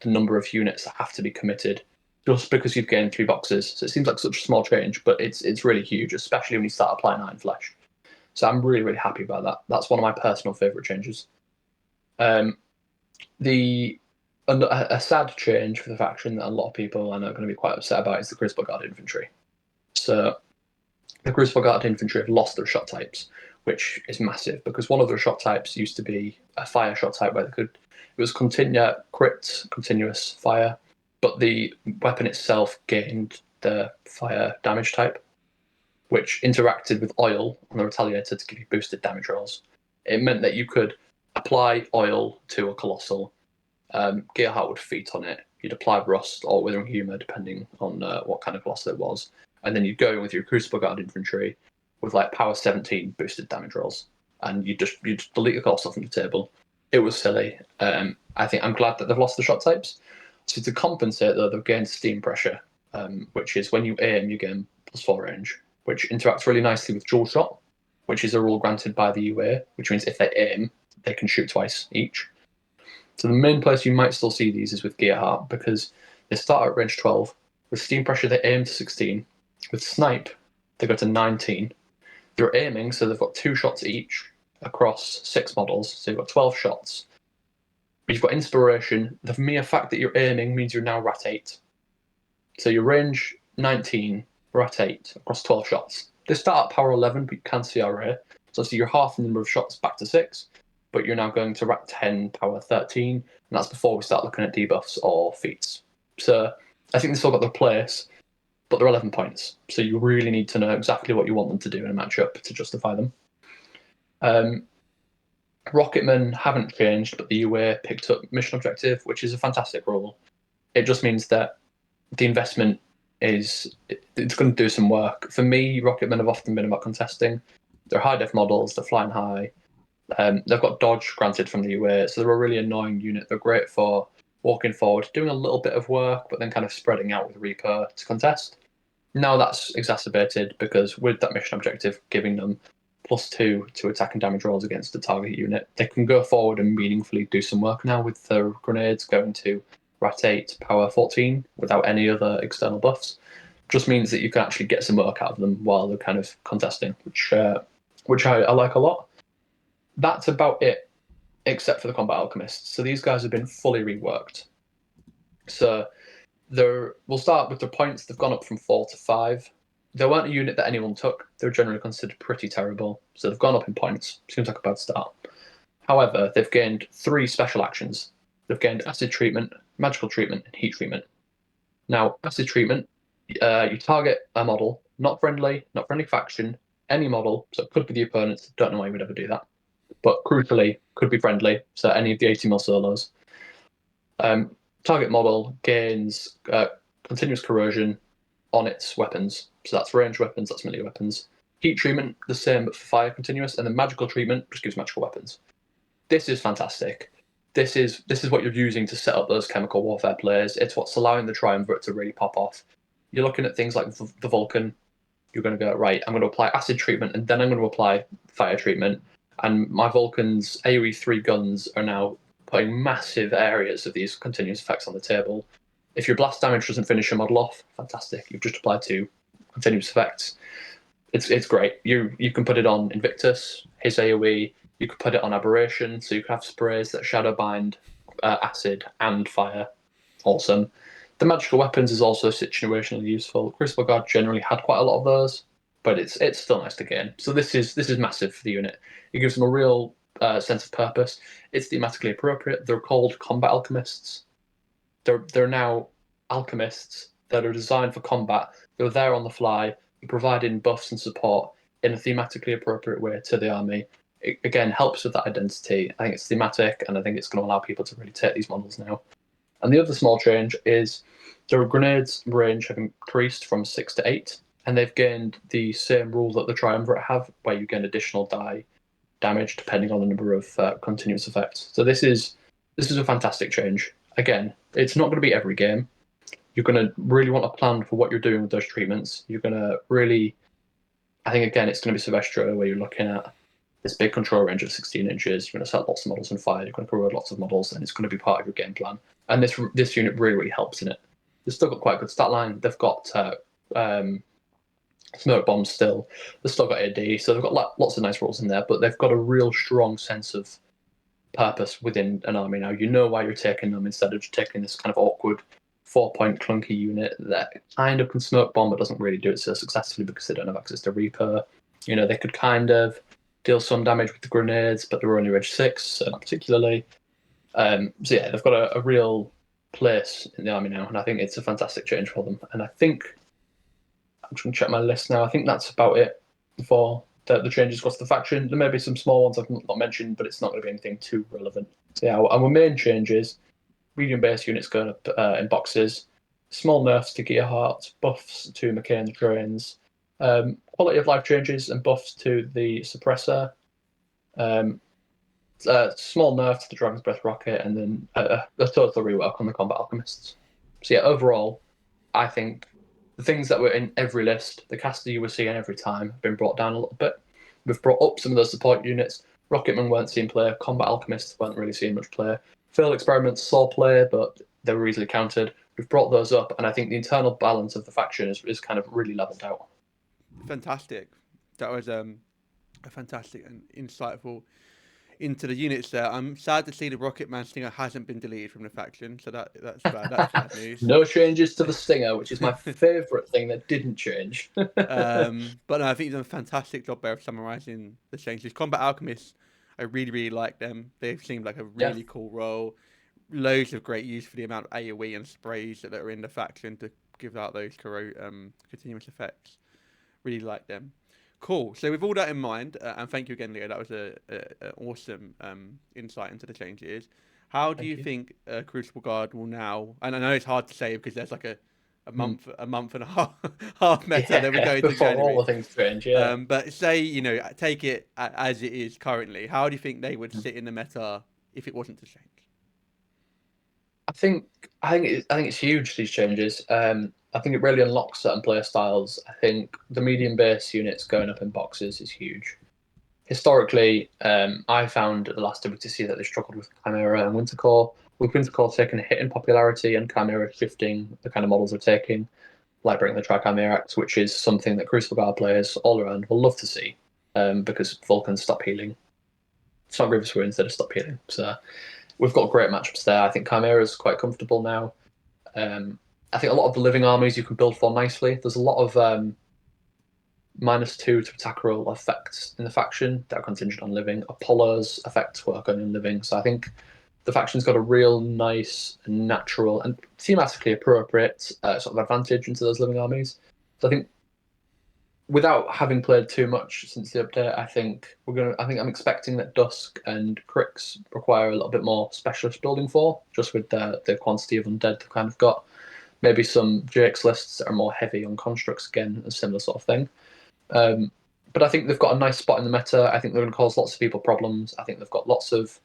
the number of units that have to be committed just because you've gained 3 boxes. So it seems like such a small change, but it's really huge, especially when you start applying Iron Flesh. So I'm really, really happy about that. That's one of my personal favourite changes. A sad change for the faction that a lot of people I know are going to be quite upset about is the Crucible Guard infantry. So the Crucible Guard infantry have lost their shot types, which is massive because one of their shot types used to be a fire shot type where it was continuous fire, but the weapon itself gained the fire damage type, which interacted with oil on the retaliator to give you boosted damage rolls. It meant that you could apply oil to a colossal. Gearheart would feat on it. You'd apply rust or withering humour, depending on what kind of colossal it was. And then you'd go in with your Crucible Guard infantry with like power 17 boosted damage rolls. And you'd delete your colossal from the table. It was silly. I think I'm glad that they've lost the shot types. So to compensate, though, they've gained steam pressure, which is when you aim, you gain +4 range, which interacts really nicely with dual shot, which is a rule granted by the UA, which means if they aim, they can shoot twice each. So the main place you might still see these is with Gearheart, because they start at range 12. With steam pressure, they aim to 16. With snipe, they go to 19. They're aiming, so they've got 2 shots each across 6 models, so you've got 12 shots. But you've got inspiration. The mere fact that you're aiming means you're now Rat 8. So your range 19, Rat 8 across 12 shots. They start at power 11, but you can CRA. So you're half the number of shots back to 6, but you're now going to Rat 10, power 13, and that's before we start looking at debuffs or feats. So I think they still got their place, but they're 11 points. So you really need to know exactly what you want them to do in a matchup to justify them. Rocketmen haven't changed, but the UA picked up mission objective, which is a fantastic rule. It just means that the investment it's going to do some work. For me, Rocketmen have often been about contesting. They're high def models, they're flying high. They've got dodge granted from the UA, so they're a really annoying unit. They're great for walking forward, doing a little bit of work, but then kind of spreading out with Reaper to contest. Now that's exacerbated because with that mission objective giving them +2 to attack and damage rolls against the target unit, they can go forward and meaningfully do some work now with their grenades going to Rat 8, power 14 without any other external buffs. Just means that you can actually get some work out of them while they're kind of contesting, which I like a lot. That's about it, except for the Combat Alchemists. So these guys have been fully reworked. So we'll start with their points. They've gone up from 4 to 5. They weren't a unit that anyone took. They were generally considered pretty terrible. So they've gone up in points. Seems like a bad start. However, they've gained 3 special actions. They've gained acid treatment, magical treatment, and heat treatment. Now, acid treatment, you target a model, not friendly faction, any model, so it could be the opponents. Don't know why you would ever do that. But crucially, could be friendly, so any of the 80 mil solos. Target model gains continuous corrosion on its weapons. So that's range weapons, that's melee weapons. Heat treatment, the same but for fire continuous, and then magical treatment just gives magical weapons. This is fantastic. This is what you're using to set up those chemical warfare players. It's what's allowing the Triumvirate to really pop off. You're looking at things like the Vulcan. You're going to go, right, I'm going to apply acid treatment, and then I'm going to apply fire treatment. And my Vulcan's AoE 3 guns are now putting massive areas of these continuous effects on the table. If your blast damage doesn't finish your model off, fantastic. You've just applied 2 continuous effects. It's great. You can put it on Invictus, his AoE. You could put it on Aberration, so you could have sprays that shadow bind acid and fire. Awesome. The magical weapons is also situationally useful. Crucible Guard generally had quite a lot of those, but it's still nice to gain. So this is massive for the unit. It gives them a real sense of purpose. It's thematically appropriate. They're called combat alchemists. They're now alchemists that are designed for combat. They're there on the fly, providing buffs and support in a thematically appropriate way to the army. It, again, helps with that identity. I think it's thematic, and I think it's going to allow people to really take these models now. And the other small change is their grenades range have increased from 6 to 8, and they've gained the same rule that the Triumvirate have, where you gain additional die damage depending on the number of continuous effects. So this is a fantastic change. Again, it's not going to be every game. You're going to really want to plan for what you're doing with those treatments. You're going to really, I think, again, it's going to be Sylvester, where you're looking at this big control range of 16 inches. You're going to set lots of models on fire. You're going to corrode lots of models, and it's going to be part of your game plan. And this unit really, really helps in it. They've still got quite a good stat line. They've got smoke bombs still. They've still got AD, so they've got lots of nice rules in there, but they've got a real strong sense of purpose within an army now. You know why you're taking them instead of just taking this kind of awkward 4-point clunky unit that kind of can smoke bomb but doesn't really do it so successfully because they don't have access to Reaper. You know, they could kind of deal some damage with the grenades, but they're only range 6, so not particularly. So yeah, they've got a real place in the army now, and I think it's a fantastic change for them. And I think, I'm just going to check my list now, I think that's about it for the changes across the faction. There may be some small ones I've not mentioned, but it's not going to be anything too relevant. So yeah, our main changes: medium base units going up in boxes, small nerfs to Gearheart, buffs to McCain's Drains, quality of life changes and buffs to the Suppressor, small nerf to the Dragon's Breath Rocket, and then a total rework on the Combat Alchemists. So yeah, overall, I think the things that were in every list, the caster you were seeing every time, have been brought down a little bit. We've brought up some of those support units. Rocketmen weren't seeing play. Combat Alchemists weren't really seeing much play. Failed Experiments saw play, but they were easily countered. We've brought those up, and I think the internal balance of the faction is kind of really leveled out. Fantastic. That was a fantastic and insightful into the units there. I'm sad to see the Rocketman Stinger hasn't been deleted from the faction, so that's bad. That's bad news. No changes to the Stinger, which is my favourite thing that didn't change. But no, I think he's done a fantastic job there of summarising the changes. Combat Alchemists, I really, really like them. They seem like a really cool role. Loads of great use for the amount of AoE and sprays that are in the faction to give out those continuous effects. Really like them. Cool. So with all that in mind, and thank you again, Leo. That was an awesome insight into the changes. How do you think Crucible Guard will now? And I know it's hard to say because there's like a month and a half meta. Then we go into January. All the things change. Yeah. But say take it as it is currently. How do you think they would sit in the meta if it wasn't to change? I think it's huge, these changes. I think it really unlocks certain player styles. I think the medium base units going up in boxes is huge. Historically, I found at the last WTC that they struggled with Chimera and Wintercore. With Wintercore taking a hit in popularity and Chimera shifting the kind of models they're taking, like bringing the Tri-Chimerax, which is something that Crucible Guard players all around will love to see, because Vulcans stop healing. It's not Grievous Wounds, they just stop healing. So we've got great matchups there. I think Chimera's quite comfortable now. I think a lot of the living armies you can build for nicely. There's a lot of -2 to attack roll effects in the faction that are contingent on living. Apollo's effects work only on living. So I think the faction's got a real nice, natural, and thematically appropriate sort of advantage into those living armies. So I think, without having played too much since the update, I think I'm expecting that Dusk and Crix require a little bit more specialist building for, just with the quantity of undead they've kind of got. Maybe some Jake's lists that are more heavy on constructs, again, a similar sort of thing. But I think they've got a nice spot in the meta. I think they're going to cause lots of people problems. I think they've got lots of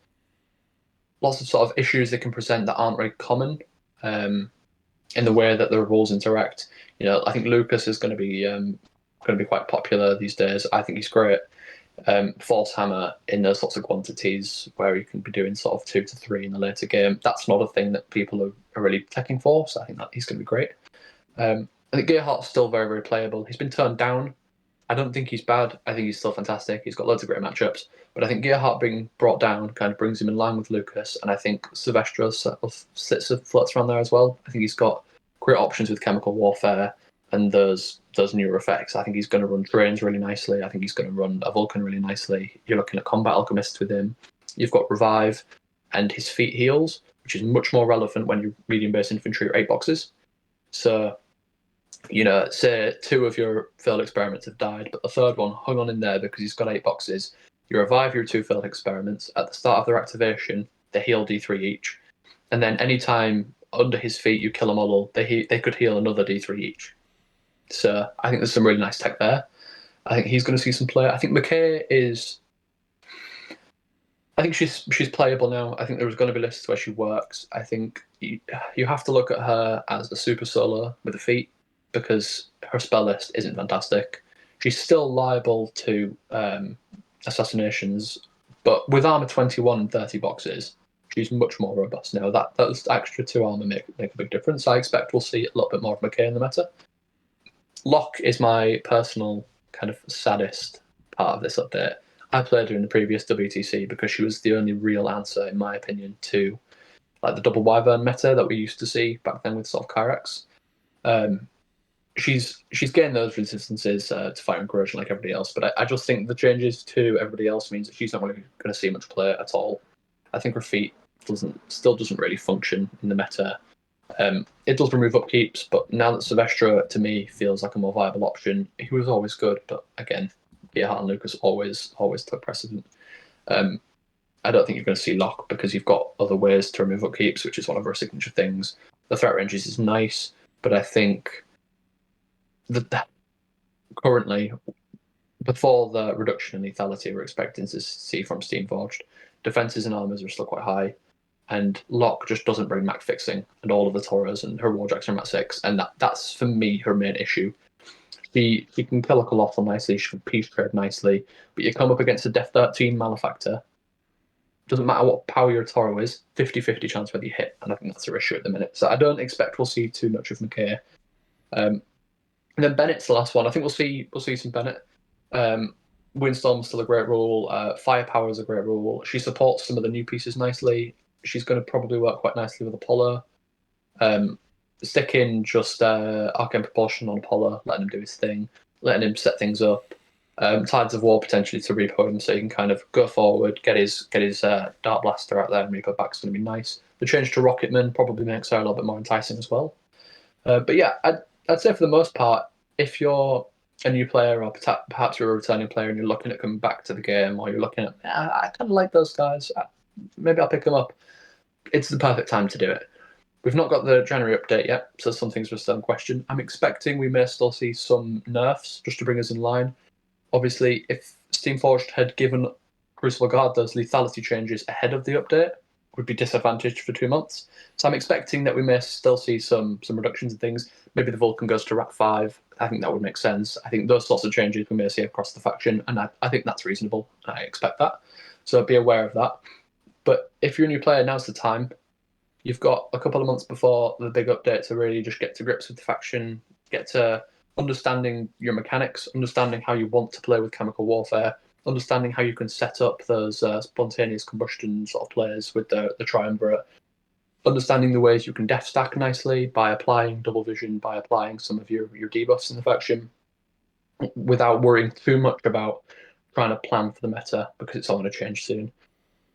sort of issues they can present that aren't very common in the way that the rules interact. I think Lucas is going to be quite popular these days. I think he's great. Force Hammer in those sorts of quantities where you can be doing sort of 2 to 3 in the later game. That's not a thing that people are really teching for, so I think that he's going to be great. I think Gearhart's still very, very playable. He's been turned down. I don't think he's bad. I think he's still fantastic. He's got loads of great matchups. But I think Gearhart being brought down kind of brings him in line with Lucas, and I think Sylvestros sort of floats around there as well. I think he's got great options with chemical warfare and those newer effects. I think he's going to run Drains really nicely. I think he's going to run a Vulcan really nicely. You're looking at Combat Alchemists with him. You've got Revive and his feet heals, which is much more relevant when you're medium base infantry or 8 boxes. So, say 2 of your failed experiments have died, but the third one hung on in there because he's got 8 boxes. You revive your 2 failed experiments. At the start of their activation, they heal D3 each. And then anytime under his feet, you kill a model, they could heal another D3 each. So I think there's some really nice tech there. I think he's going to see some play. I think McKay is. I think she's playable now. I think there's going to be lists where she works. I think you have to look at her as a super solo with a feat because her spell list isn't fantastic. She's still liable to assassinations, but with armor 21 and 30 boxes, she's much more robust now. Those extra 2 armor make a big difference. I expect we'll see a little bit more of McKay in the meta. Locke is my personal kind of saddest part of this update. I played her in the previous WTC because she was the only real answer, in my opinion, to like the double Wyvern meta that we used to see back then with sort of Kyrax. She's gained those resistances to fire and corrosion like everybody else, but I just think the changes to everybody else means that she's not really going to see much play at all. I think her feat still doesn't really function in the meta. It does remove upkeeps, but now that Sylvestra to me feels like a more viable option. He was always good, but again, Gearhart and Lucas always took precedent. I don't think you're going to see Locke because you've got other ways to remove upkeeps, which is one of her signature things. The threat ranges is nice, but I think that currently, before the reduction in lethality we're expecting to see from Steamforged, defenses and armors are still quite high, and Locke just doesn't bring max fixing, and all of the Tauras and her warjacks are max 6, and that's for me her main issue. She can kill a colossal nicely, she can peace trade nicely, but you come up against a Def 13 Malefactor, doesn't matter what power your Tauros is, 50-50 chance whether you hit, and I think that's her issue at the minute. So I don't expect we'll see too much of McKay. And then Bennett's the last one. I think we'll see some Bennett. Windstorm's still a great rule. Firepower is a great rule. She supports some of the new pieces nicely. She's going to probably work quite nicely with Apollo. Stick in just Arcane Propulsion on Apollo, letting him do his thing, letting him set things up. Tides of War potentially to repo him, so he can kind of go forward, get his Dart Blaster out there, and repo back is going to be nice. The change to Rocketman probably makes her a little bit more enticing as well. But yeah, I'd say for the most part, if you're a new player or perhaps you're a returning player and you're looking at coming back to the game, or you're looking at, I kind of like those guys, maybe I'll pick them up, it's the perfect time to do it. We've not got the January update yet, so some things are still in question. I'm expecting we may still see some nerfs just to bring us in line. Obviously, if Steamforged had given Crucible Guard those lethality changes ahead of the update, would be disadvantaged for 2 months. So I'm expecting that we may still see some reductions in things. Maybe the Vulcan goes to Rat 5. I think that would make sense. I think those sorts of changes we may see across the faction, and I think that's reasonable. I expect that. So be aware of that. But if you're a new player, now's the time. You've got a couple of months before the big update to really just get to grips with the faction, get to understanding your mechanics, understanding how you want to play with chemical warfare, understanding how you can set up those spontaneous combustion sort of players with the Triumvirate, understanding the ways you can def stack nicely by applying double vision, by applying some of your debuffs in the faction, without worrying too much about trying to plan for the meta because it's all going to change soon.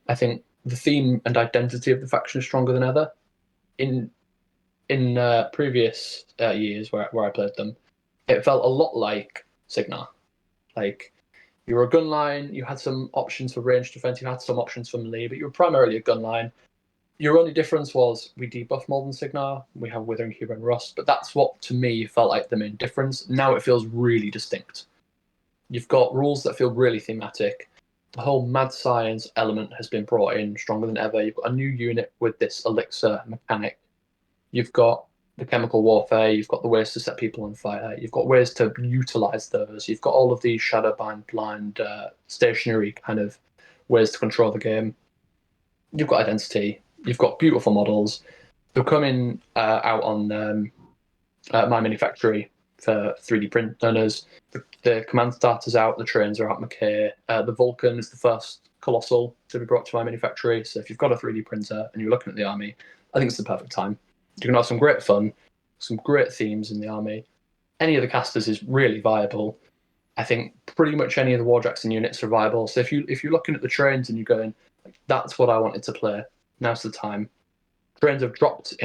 I think the theme and identity of the faction is stronger than ever. In previous years where I played them, it felt a lot like Signar. Like, you were a gun line, you had some options for range defense, you had some options for melee, but you were primarily a gun line. Your only difference was we debuff more than Signar, we have Withering Cube and Rust, but that's what, to me, felt like the main difference. Now it feels really distinct. You've got rules that feel really thematic. The whole mad science element has been brought in stronger than ever. You've got a new unit with this elixir mechanic. You've got the chemical warfare, you've got the ways to set people on fire, you've got ways to utilize those, you've got all of these shadowbind, blind, stationary kind of ways to control the game. You've got identity, you've got beautiful models. They're coming out on My Mini Factory for 3D print owners. The command starter's out, the trains are out McKay. The Vulcan is the first colossal to be brought to My Mini Factory, so if you've got a 3D printer and you're looking at the army, I think it's the perfect time. You can have some great fun, some great themes in the army. Any of the casters is really viable. I think pretty much any of the Warjackson units are viable. So if you're looking at the trains and you're going, that's what I wanted to play, now's the time. Trains have dropped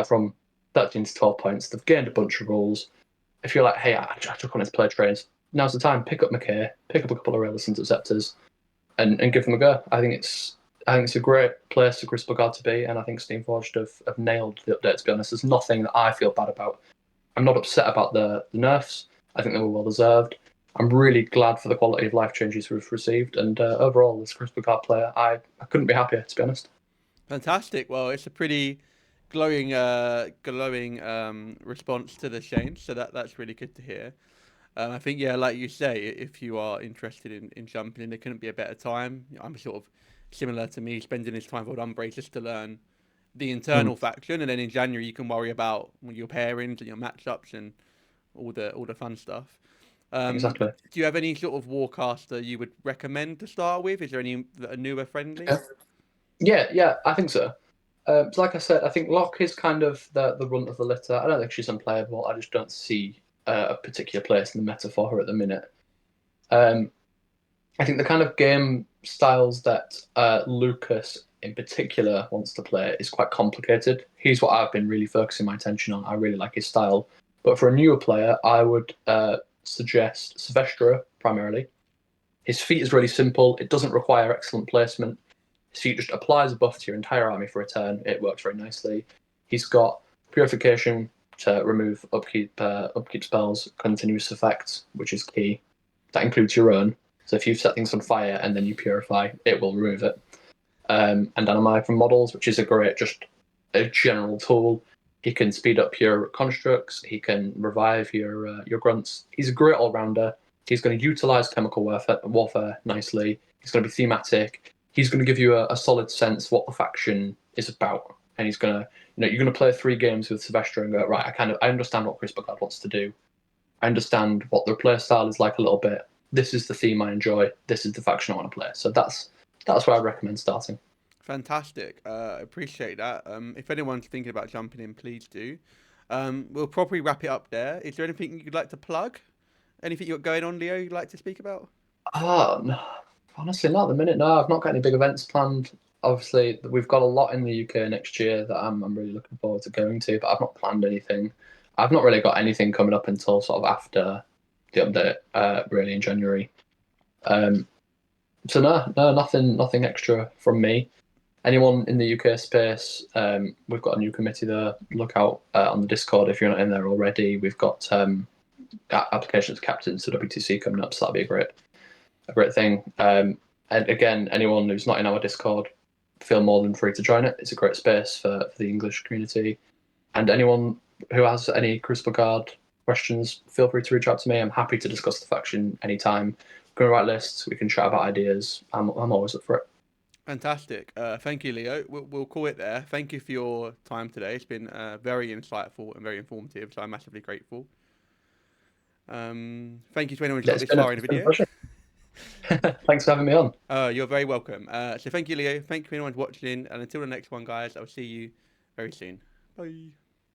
from 13 to 12 points. They've gained a bunch of rules. If you're like, hey, I just wanted to play trains, now's the time. Pick up McKay, pick up a couple of Railers Interceptors, and give them a go. I think it's I think it's a great place for Crucible Guard to be, and I think Steamforged have nailed the update. To be honest, there's nothing that I feel bad about. I'm not upset about the nerfs. I think they were well deserved. I'm really glad for the quality of life changes we've received, and overall, as a Crucible Guard player, I couldn't be happier, to be honest. Fantastic. Well, it's a pretty glowing response to the change, so that's really good to hear. I think, yeah, like you say, if you are interested in jumping in, there couldn't be a better time. I'm sort of similar to me, spending this time with Umbre just to learn the Mm, internal faction, and then in January you can worry about your pairings and your matchups and all the fun stuff. exactly. Do you have any sort of warcaster you would recommend to start with? Is there any that are newer friendly? Yeah, yeah, I think so. So like I said, I think Locke is kind of the runt of the litter. I don't think she's unplayable. I just don't see a particular place in the meta for her at the minute. Um, I think the kind of game styles that Lucas in particular wants to play is quite complicated. He's what I've been really focusing my attention on. I really like his style. But for a newer player, I would suggest Sylvestra primarily. His feat is really simple. It doesn't require excellent placement. His feat just applies a buff to your entire army for a turn. It works very nicely. He's got Purification to remove upkeep spells, continuous effects, which is key. That includes your own. So if you set things on fire and then you purify, it will remove it. And Dynamite from models, which is just a general tool. He can speed up your constructs. He can revive your grunts. He's a great all rounder. He's going to utilize chemical warfare nicely. He's going to be thematic. He's going to give you a solid sense what the faction is about. And he's going to, you're going to play 3 games with Sylvester and go, right, I understand what Chris Bogard wants to do. I understand what their play style is like a little bit. This is the theme I enjoy. This is the faction I want to play. So that's where I recommend starting. Fantastic. I appreciate that. If anyone's thinking about jumping in, please do. We'll probably wrap it up there. Is there anything you'd like to plug? Anything you've got going on, Leo, you'd like to speak about? No, honestly, not at the minute. No, I've not got any big events planned. Obviously, we've got a lot in the UK next year that I'm really looking forward to going to, but I've not planned anything. I've not really got anything coming up until sort of after the update, really in January. Um, so no, nothing extra from me. Anyone in the UK space, we've got a new committee there. Look out on the Discord if you're not in there already. We've got applications captains to WTC coming up, so that'll be a great thing. And again, anyone who's not in our Discord, feel more than free to join it. It's a great space for the English community. And anyone who has any Crucible Guard questions, feel free to reach out to me. I'm happy to discuss the faction anytime. We're going to write lists. We can chat about ideas. I'm always up for it. Fantastic. Thank you, Leo. We'll call it there. Thank you for your time today. It's been very insightful and very informative, so I'm massively grateful. Thank you to anyone who's got this far in the It's been a video. pleasure. Thanks for having me on. You're very welcome. So thank you, Leo. Thank you for anyone watching. And until the next one, guys, I'll see you very soon. Bye.